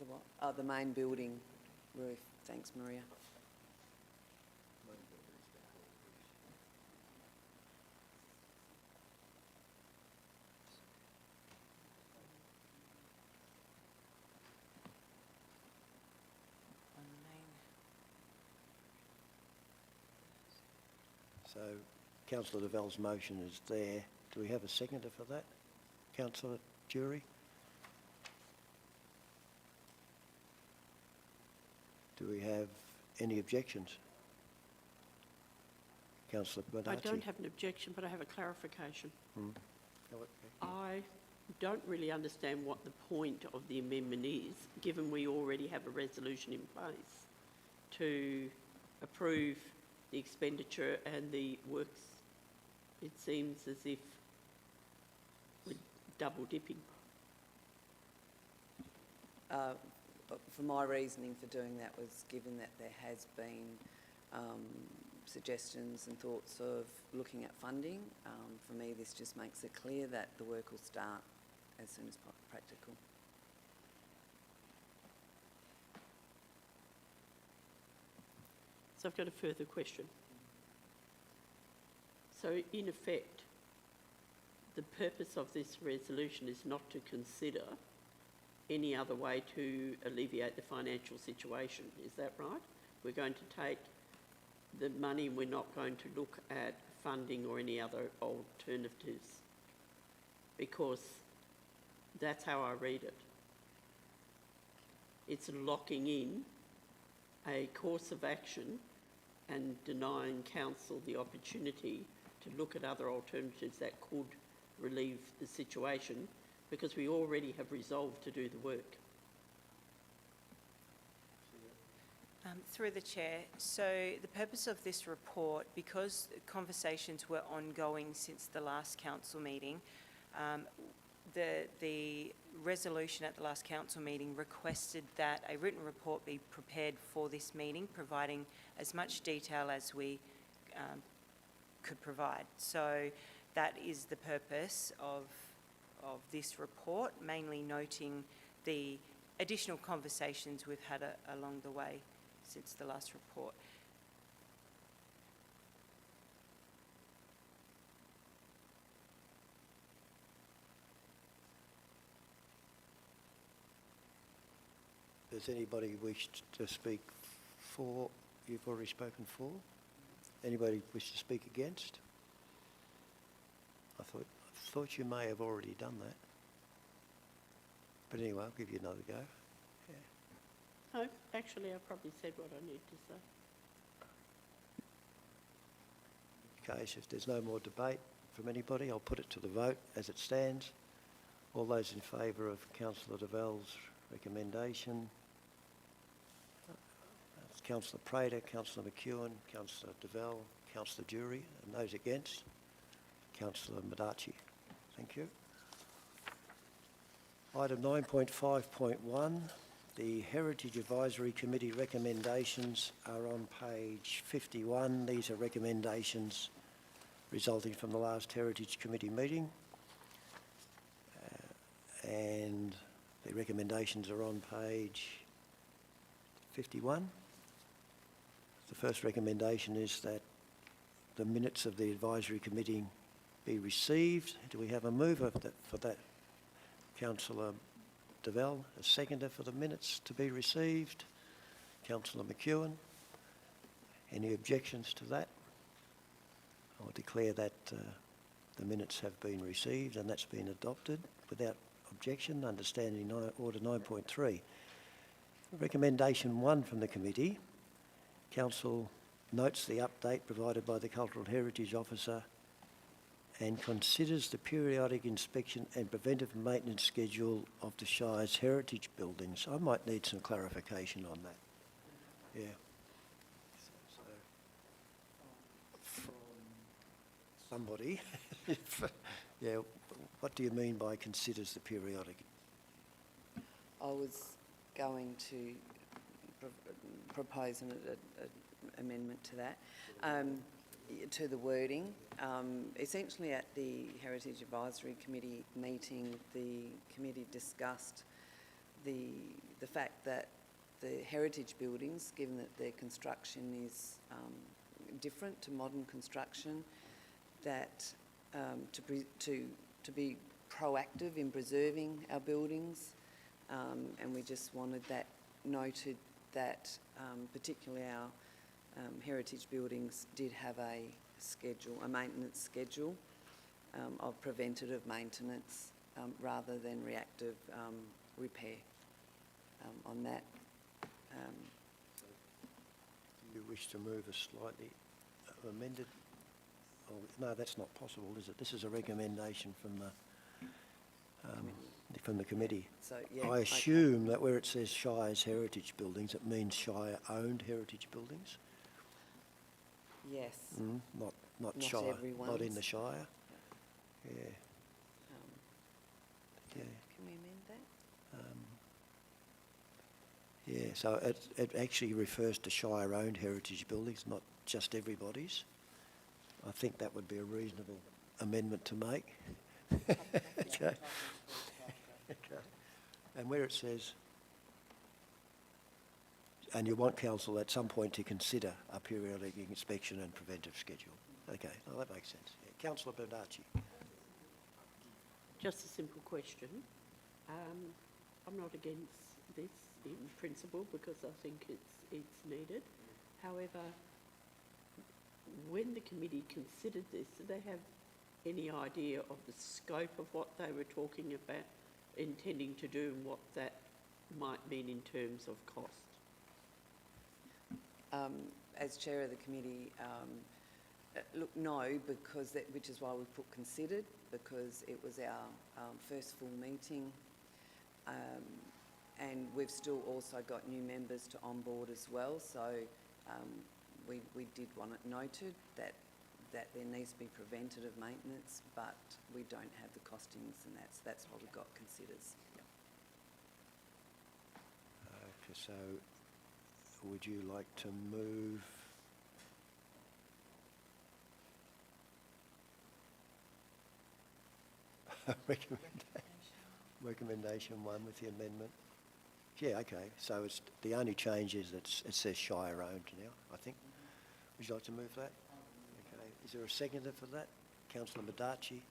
The what? Oh, the main building roof. Thanks, Maria. On the main. So councillor Devell's motion is there. Do we have a seconder for that? Councillor Jury? Do we have any objections? Councillor I Bernardi? don't have an objection, but I have a clarification. Oh, okay. I don't really understand what the point of the amendment is, given we already have a resolution in place to approve the expenditure and the works. It seems as if we're double dipping. But for my reasoning for doing that was given that there has been suggestions and thoughts of looking at funding. For me, this just makes it clear that the work will start as soon as practical. So I've got a further question. So in effect, the purpose of this resolution is not to consider any other way to alleviate the financial situation, is that right? We're going to take the money, we're not going to look at funding or any other alternatives, because that's how I read it. It's locking in a course of action and denying council the opportunity to look at other alternatives that could relieve the situation, because we already have resolved to do the work. Through the Chair, so the purpose of this report, because conversations were ongoing since the last council meeting, the resolution at the last council meeting requested that a written report be prepared for this meeting, providing as much detail as we could provide. So that is the purpose of this report, mainly noting the additional conversations we've had along the way since the last report. Does anybody wish to speak for? You've already spoken for. Anybody wish to speak against? I thought you may have already done that. But anyway, I'll give you another go. No, actually, I probably said what I need to say. Okay, so if there's no more debate from anybody, I'll put it to the vote as it stands. All those in favour of Councillor Devell's recommendation? That's Councillor Prater, Councillor McEwen, Councillor Devell, Councillor Jury, and those against? Councillor Madachi. Thank you. Item 9.5.1, the Heritage Advisory Committee recommendations are on page 51. These are recommendations resulting from the last Heritage Committee meeting. And the recommendations are on page 51. The first recommendation is that the minutes of the advisory committee be received. Do we have a mover for that? Councillor Devell, a seconder for the minutes to be received. Councillor McEwen, any objections to that? I'll declare that the minutes have been received and that's been adopted without objection, understanding Order 9.3. Recommendation 1 from the committee. Council notes the update provided by the Cultural Heritage Officer and considers the periodic inspection and preventive maintenance schedule of the Shire's heritage buildings. I might need some clarification on that. Yeah. So, from somebody, yeah, what do you mean by considers the periodic? I was going to propose an amendment to that, to the wording. Essentially, at the Heritage Advisory Committee meeting, the committee discussed the fact that the heritage buildings, given that their construction is different to modern construction, that to be proactive in preserving our buildings, and we just wanted that noted, that particularly our heritage buildings did have a schedule, a maintenance schedule of preventative maintenance rather than reactive repair on that. Do you wish to move a slightly amended? Oh, no, that's not possible, is it? This is a recommendation from the committee. So, yeah, I okay. assume that where it says Shire's heritage buildings, it means Shire-owned heritage buildings? Yes. Not Not Shire, not in everyone's. the Shire? Yeah, Um, yeah. Can we amend that? Yeah, so it actually refers to Shire-owned heritage buildings, not just everybody's. I think that would be a reasonable amendment to make. Okay. Okay. And where it says, and you want council at some point to consider a periodic inspection and preventive schedule. Okay, well, that makes sense. Yeah. Councillor Bernarci. Just a simple question. I'm not against this in principle because I think it's needed. However, when the committee considered this, did they have any idea of the scope of what they were talking about, intending to do, and what that might mean in terms of cost? As chair of the committee, look, no, because which is why we put considered, because it was our first full meeting, and we've still also got new members to onboard as well. So we did want it noted that there needs to be preventative maintenance, but we don't have the costings, and that's why we got considers. Okay, so would you like to move recommendation 1 with the amendment? Yeah, okay, so it's, the only change is that it says Shire-owned now, I think. Would you like to move that? Okay, is there a seconder for that? Councillor Badaci?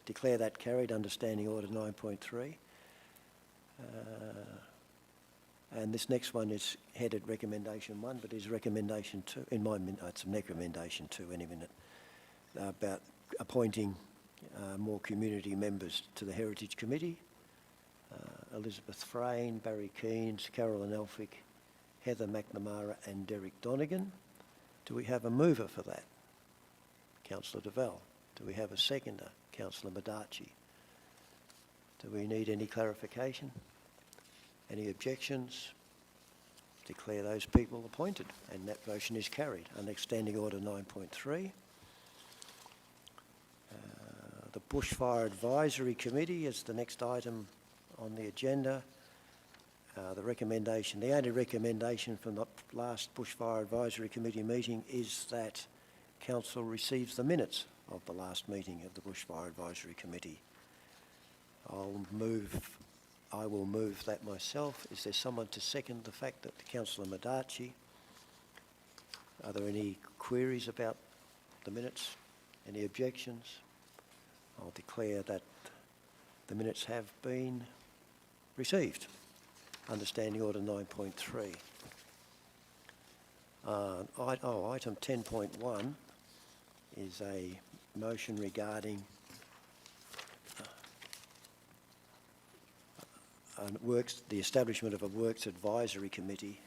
Declare that carried under Standing Order 9.3. And this next one is headed Recommendation 1, but is Recommendation 2, in my minute, it's Recommendation 2 any minute, about appointing more community members to the Heritage Committee. Elizabeth Frayne, Barry Keynes, Carolyn Elphick, Heather McNamara and Derek Donegan. Do we have a mover for that? Councillor Deval. Do we have a seconder? Councillor Badaci. Do we need any clarification? Any objections? Declare those people appointed, and that motion is carried. Our next Standing Order 9.3. The Bushfire Advisory Committee is the next item on the agenda. The only recommendation from the last Bushfire Advisory Committee meeting is that Council receives the minutes of the last meeting of the Bushfire Advisory Committee. I will move that myself. Is there someone to second the fact that Councillor Badaci? Are there any queries about the minutes? Any objections? I'll declare that the minutes have been received under Standing Order 9.3. Item 10.1 is a motion regarding the establishment of a Works Advisory Committee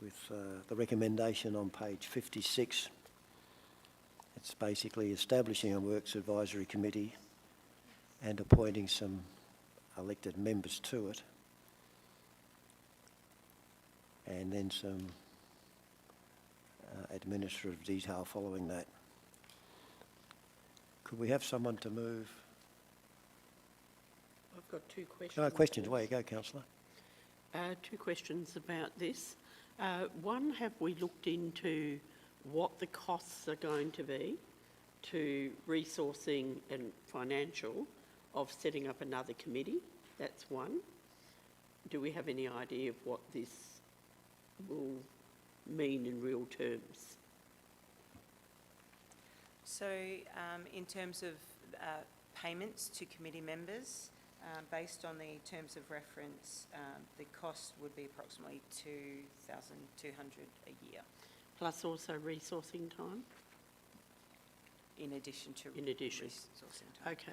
with the recommendation on page 56. It's basically establishing a Works Advisory Committee and appointing some elected members to it. and then some administrative detail following that. Could we have someone to move? I've got two questions. No, questions, away you go, councillor. Two questions about this. One, have we looked into what the costs are going to be to resourcing and financial of setting up another committee? That's one. Do we have any idea of what this will mean in real terms? So in terms of payments to committee members, based on the terms of reference, the cost would be approximately $2,200 a year, Plus also resourcing time? in addition to In addition. resourcing time. Okay.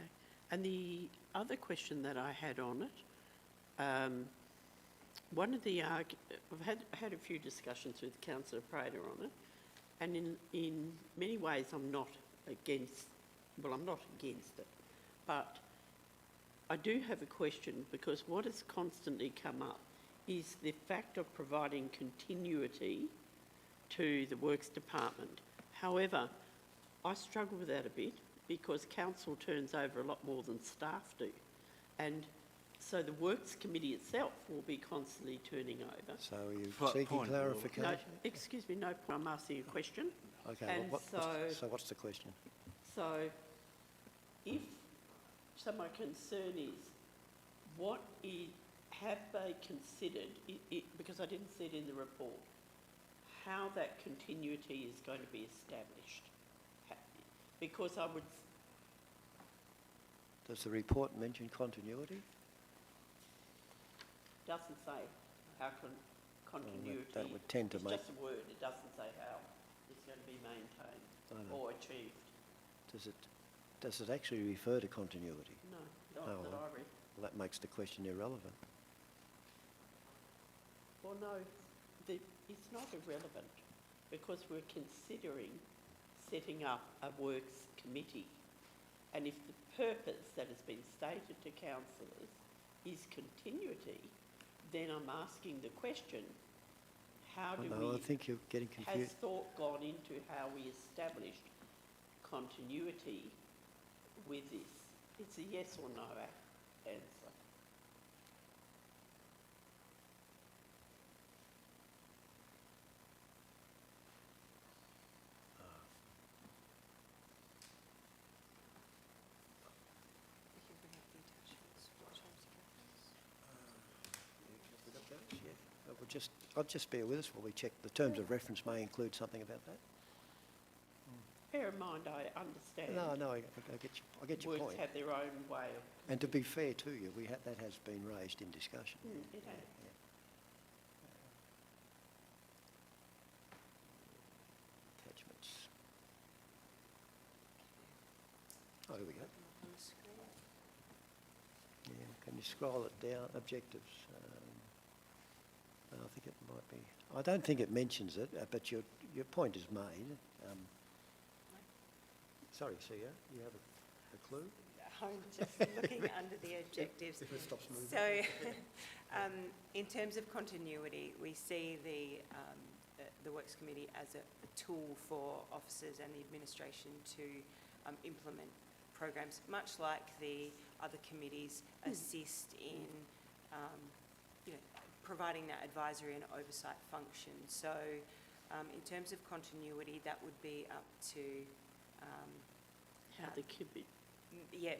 And the other question that I had on it, one of the I've had a few discussions with Councillor Prater on it, and in many ways I'm not against it, but I do have a question, because what has constantly come up is the fact of providing continuity to the Works Department. However, I struggle with that a bit, because council turns over a lot more than staff do. And so the Works Committee itself will be constantly turning over. So are you Po- seeking point of order. No, clarification? excuse me, no, I'm asking a question. Okay, and so what's the question? So my concern is, have they considered, because I didn't see it in the report, how that continuity is going to be established? Because I would, Does the report mention continuity? doesn't say how continuity. that would tend to make- It's just a word, it doesn't say how it's going to be maintained I know. or achieved. Does it actually refer to continuity? No, Oh, not that well. I read. Well, that makes the question irrelevant. Well, no, it's not irrelevant, because we're considering setting up a works committee. And if the purpose that has been stated to councillors is continuity, then I'm asking the question, how do No, I we, think you're getting has confused. thought gone into how we established continuity with this? It's a yes or no answer. We can bring up the attachments. What time's it? I'll just bear with us while we check. The terms of reference may include something about that. Bear in mind, I understand. No, I get your Works point. have their own way of. And to be fair to you, that has been raised in discussion. It has. Attachments. Oh, here we go. On the screen. Yeah, can you scroll it down? Objectives. I think it might be. I don't think it mentions it, but your point is made. Sorry, Sia, you have a clue? I'm just looking under the objectives. If it stops moving. So, in terms of continuity, we see the Works Committee as a tool for officers and the administration to implement programs, much like the other committees assist in, providing that advisory and oversight function. So, in terms of continuity, that would be up to How the committee.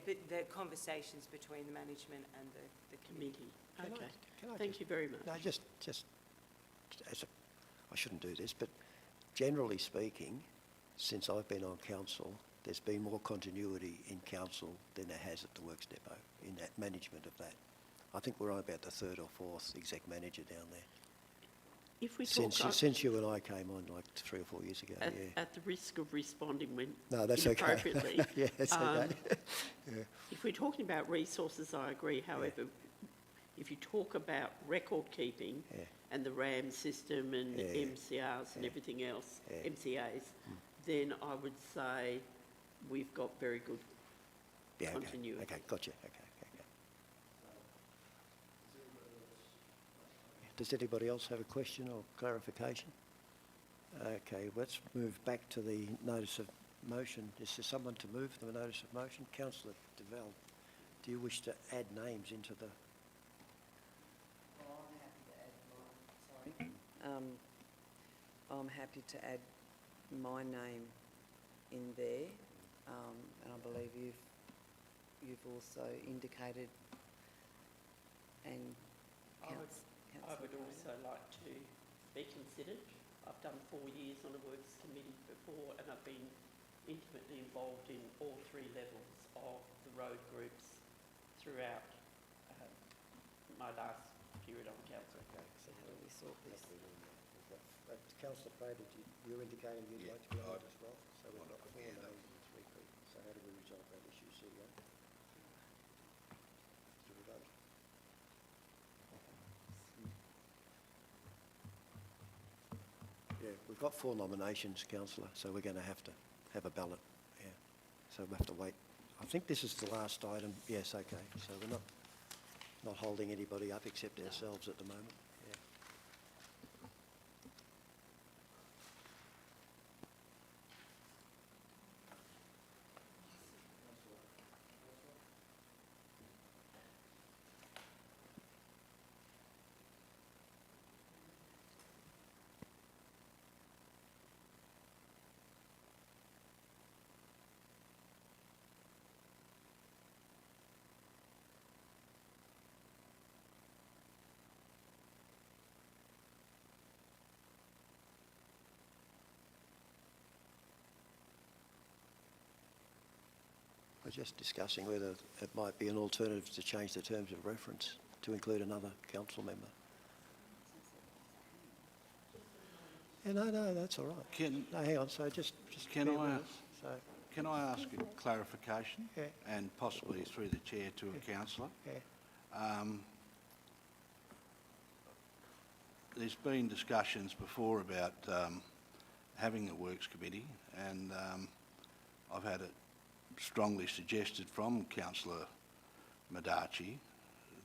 but the conversations between the management and the committee. Okay, Can I thank you very much. No, just I shouldn't do this, but generally speaking, since I've been on council, there's been more continuity in council than there has at the Works Depot in that management of that. I think we're on about the third or fourth exec manager down there. If we talk Since you and I came on like 3 or 4 years ago, at, yeah. at the risk of responding when No, that's okay. inappropriately, Yeah, that's okay. if we're talking about resources, I agree. However, if you talk about record keeping Yeah. and the RAM system and Yeah. MCRs and Yeah. everything else, Yeah. MCAs, then I would say we've got very good Yeah, okay. continuity. Okay, gotcha. Okay. Does anybody else have a question or clarification? Okay, let's move back to the notice of motion. Is there someone to move the notice of motion? Councillor Devell, do you wish to add names into the... I'm happy to add my name in there, and I believe you've also indicated, and I Councillor would also like to be considered. I've done 4 years on a Works Committee before, and I've been intimately involved in all 3 levels of the road groups throughout my last period on council. So how do we sort this? Councillor Prater, you're indicating you'd Yeah, like to be on I'd- it as well? So we've got 4 yeah, that- names and 3 people. So how do we resolve that issue, CEO? Do we vote? Yeah, we've got 4 nominations, councillor, so we're going to have a ballot, yeah. So we have to wait. I think this is the last item. Yes, okay. So we're not holding anybody up except ourselves at the moment, yeah. We're just discussing whether it might be an alternative to change the terms of reference to include another council member. Yeah, no, that's all right. Can, No, hang on, so just Can bear with I- us. So, can I ask a clarification? Yeah. And possibly through the chair to a councillor? yeah, There's been discussions before about having a Works Committee, and I've had it strongly suggested from Councillor Madachi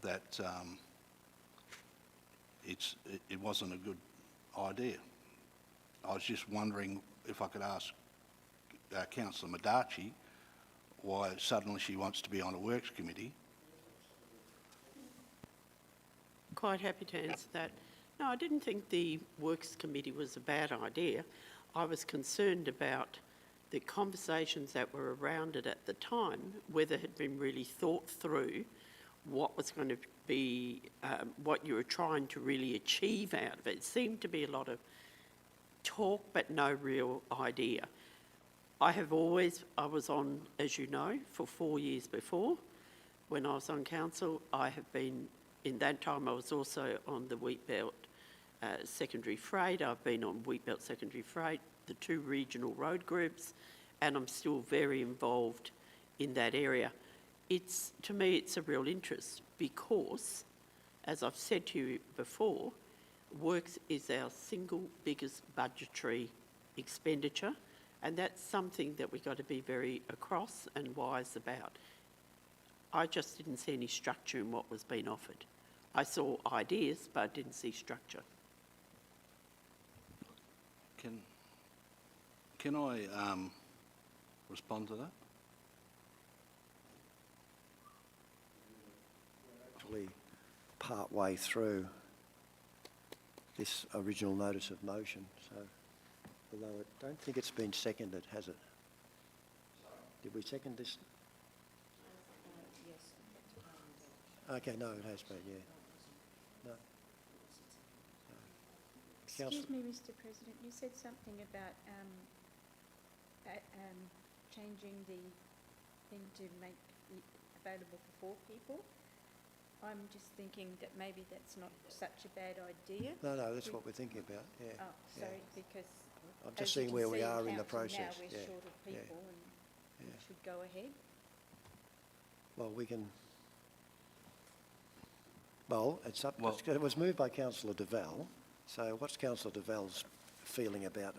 that it wasn't a good idea. I was just wondering if I could ask Councillor Madachi why suddenly she wants to be on a Works Committee. Quite happy to answer that. No, I didn't think the Works Committee was a bad idea. I was concerned about the conversations that were around it at the time, whether it had been really thought through, what was going to be, what you were trying to really achieve out of it. It seemed to be a lot of talk but no real idea. I was on, as you know, for 4 years before. When I was on council, in that time I was also on the Wheatbelt Secondary Freight. I've been on Wheatbelt Secondary Freight, the 2 regional road groups, and I'm still very involved in that area. To me, it's a real interest because, as I've said to you before, Works is our single biggest budgetary expenditure, and that's something that we've got to be very across and wise about. I just didn't see any structure in what was being offered. I saw ideas, but I didn't see structure. Can I respond to that? actually part way through this original notice of motion, so, although I don't think it's been seconded, has it? Did we second this? Okay, no, it has been, yeah. No. Excuse me, Mr. President, you said something about changing the thing to make it available for 4 people. I'm just thinking that maybe that's not such a bad idea. No, that's what we're thinking about, yeah. Oh, sorry, because I'm as just you seeing can where we see are in the council process, now, we're yeah. short of yeah. people and we Yeah. should go ahead. Well, we can... Well, it's up, Well- it was moved by councillor Devell, so what's councillor Devell's feeling about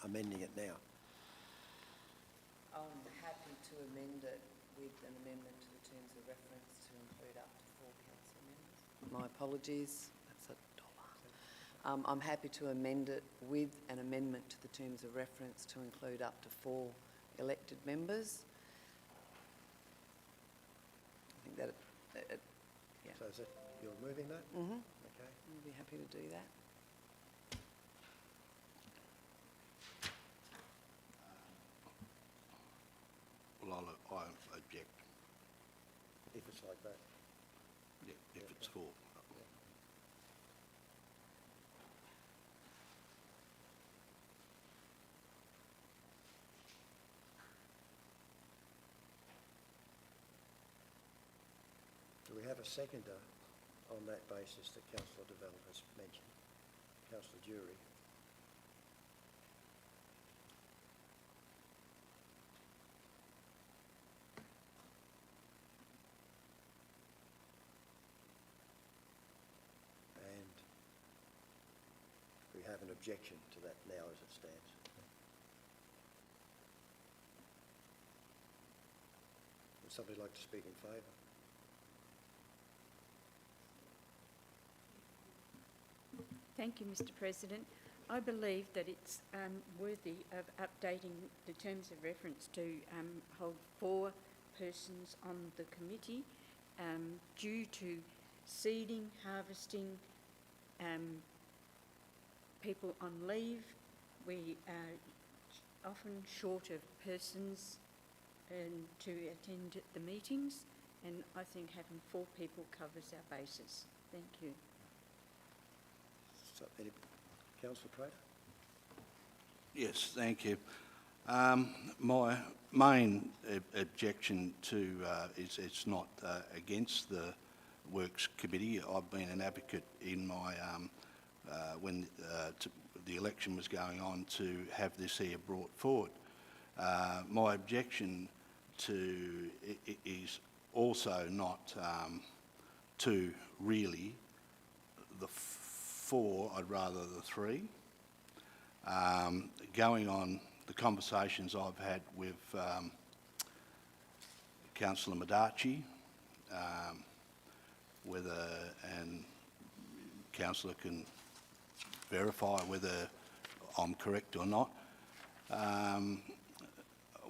amending it now? I'm happy to amend it with an amendment to the terms of reference to include up to 4 council members. My apologies, that's I'm happy to amend it with an amendment to the terms of reference to include up to 4 elected members. I think that, yeah, So is that, you're moving that? mm-hmm. Okay. I'll be happy to do that. Well, I object, If it's like that. yeah, if it's for. Do we have a seconder on that basis that councillor DeVal has mentioned? Councillor Jury. And we have an objection to that now as it stands. Would somebody like to speak in favour? Thank you, Mr. President. I believe that it's worthy of updating the terms of reference to hold 4 persons on the committee due to seeding, harvesting, people on leave. We are often short of persons to attend the meetings, and I think having 4 people covers our basis. Thank you. So, Councillor Prater? Yes, thank you. My main objection to is it's not against the Works Committee. I've been an advocate in my when the election was going on to have this here brought forward. My objection to is also not to really the 4, I'd rather the 3. Going on the conversations I've had with Councillor Madachi, whether, and Councillor can verify whether I'm correct or not.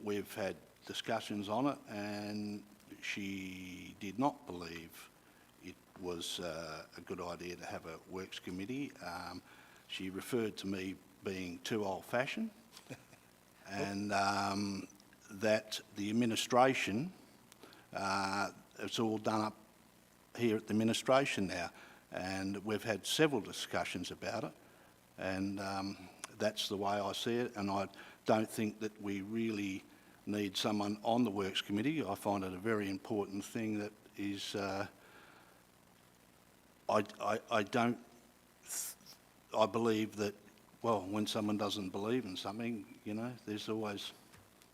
We've had discussions on it, and she did not believe it was a good idea to have a Works Committee. She referred to me being too old-fashioned and that the administration, it's all done up here at the administration now, and we've had several discussions about it, and that's the way I see it, and I don't think that we really need someone on the Works Committee. I find it a very important thing that is, I believe that, well, when someone doesn't believe in something, you know, there's always,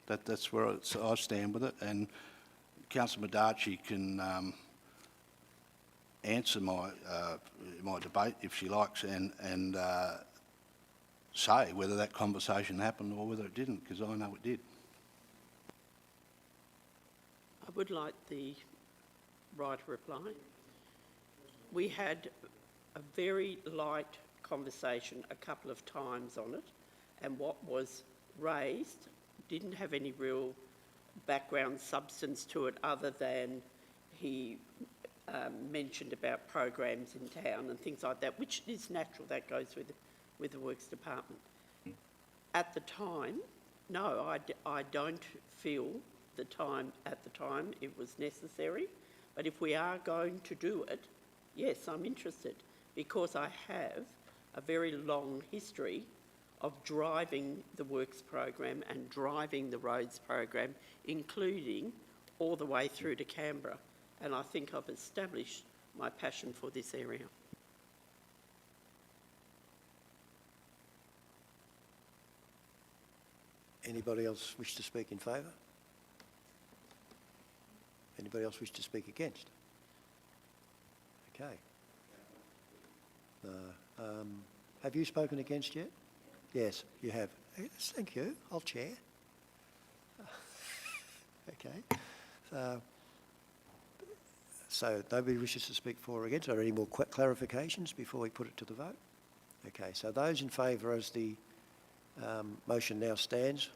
that's where I stand with it, and Councillor Madachi can answer my my debate if she likes, and say whether that conversation happened or whether it didn't, because I know it did. I would like the right reply. We had a very light conversation a couple of times on it, and what was raised didn't have any real background substance to it other than he mentioned about programs in town and things like that, which is natural, that goes with the Works Department. At the time, no, I don't feel at the time it was necessary, but if we are going to do it, yes, I'm interested, because I have a very long history of driving the Works program and driving the roads program, including all the way through to Canberra, and I think I've established my passion for this area. Anybody else wish to speak in favour? Anybody else wish to speak against? Okay. Have you spoken against yet? Yes, you have. Yes, thank you. I'll chair. Okay. So nobody wishes to speak for or against. Are there any more clarifications before we put it to the vote? Okay, so those in favour as the motion now stands,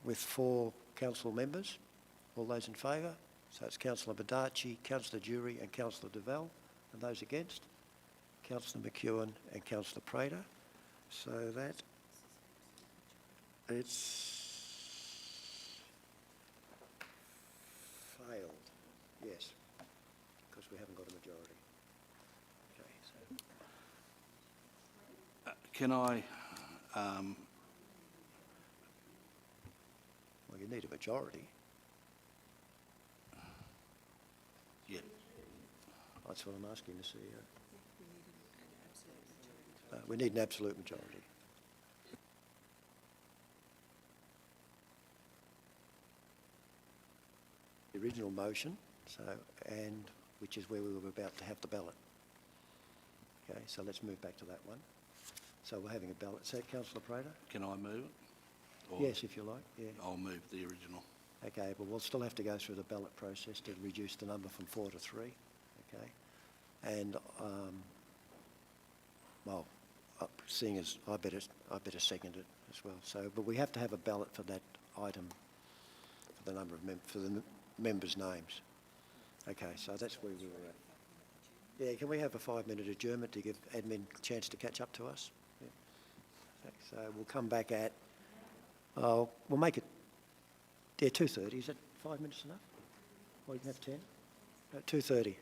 with 4 council members, all those in favour? So it's Councillor Badachi, Councillor Jury and Councillor Deval, and those against? Councillor McEwen and Councillor Prater. So that, it's failed, yes, because we haven't got a majority. Okay, so, Can I, well, you need a majority. yeah, That's what I'm asking the CEO. We need an absolute majority. The original motion, so, and which is where we were about to have the ballot. Okay, so let's move back to that one. So we're having a ballot. So, Councillor Prater? can I move it? Or Yes, if you like, yeah. I'll move the original. Okay, but we'll still have to go through the ballot process to reduce the number from 4 to 3, okay? And, well, seeing as I better second it as well. So, but we have to have a ballot for that item, for the number of members' names. Okay, so that's where we were at. Yeah, can we have a 5-minute adjournment to give admin a chance to catch up to us? Yeah. Okay, so we'll come back at, we'll make it, yeah, 2:30. Is that 5 minutes enough? Or you can have 10? 2:30.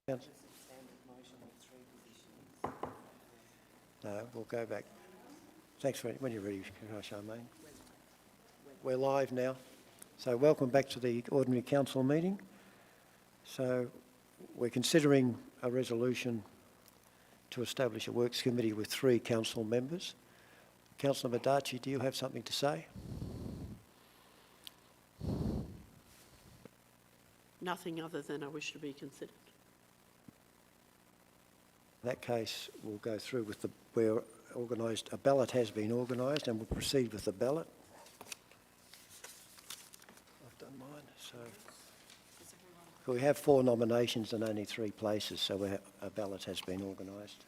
Councillor? No, we'll go back. Thanks for, when you're ready, Charmaine. We're live now. So welcome back to the ordinary council meeting. So we're considering a resolution to establish a works committee with 3 council members. Councillor Madachi, do you have something to say? Nothing other than I wish to be considered. In that case, we'll go through with a ballot has been organised and we'll proceed with the ballot. I've done mine, so. We have 4 nominations and only 3 places, so a ballot has been organised.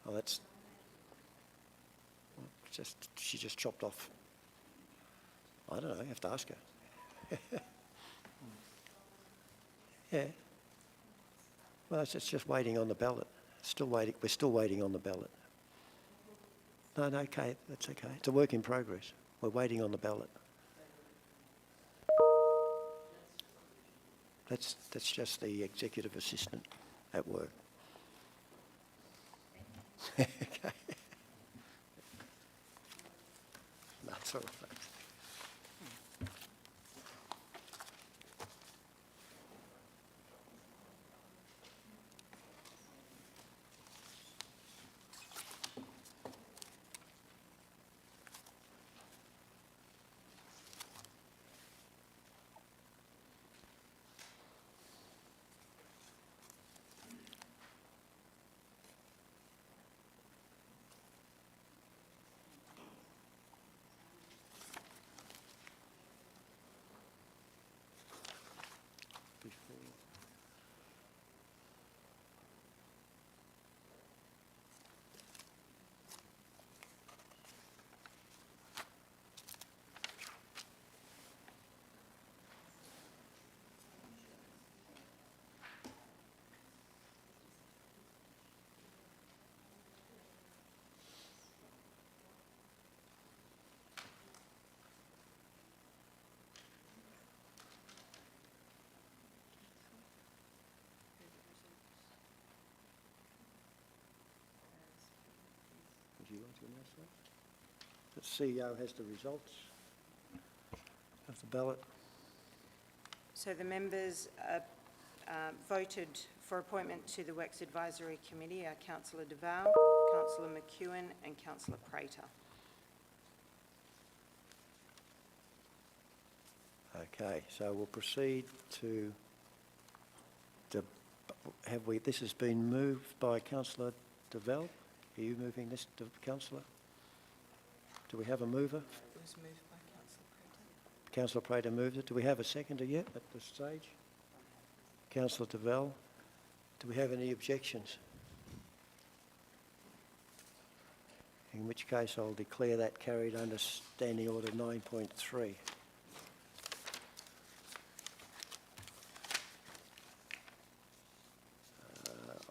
Oh, that's she just chopped off. I don't know, you have to ask her. Yeah. Well, it's just waiting on the ballot. Still waiting. We're still waiting on the ballot. No, okay, that's okay. It's a work in progress. We're waiting on the ballot. That's just the executive assistant at work. Okay. That's all right. Would you like to announce that? The CEO has the results of the ballot. So the members voted for appointment to the Works Advisory Committee are Councillor Duval, Councillor McEwen and Councillor Prater. Okay, so we'll proceed to this has been moved by Councillor Duval. Are you moving this, Councillor? Do we have a mover? It was moved by Councillor Prater. Councillor Prater moved it. Do we have a seconder yet at this stage? Councillor Duval. Do we have any objections? In which case I'll declare that carried under Standing Order 9.3.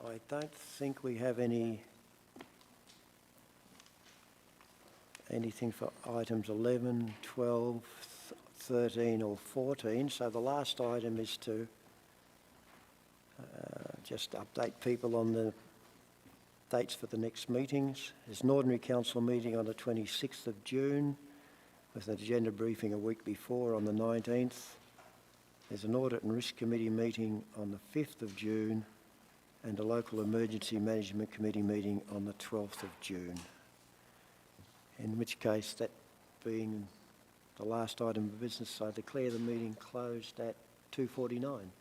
I don't think we have anything for items 11, 12, 13 or 14. So the last item is to just update people on the dates for the next meetings. There's an ordinary council meeting on the 26th of June with an agenda briefing a week before on the 19th. There's an audit and risk committee meeting on the 5th of June and a local emergency management committee meeting on the 12th of June. In which case, that being the last item of business, I declare the meeting closed at 2:49.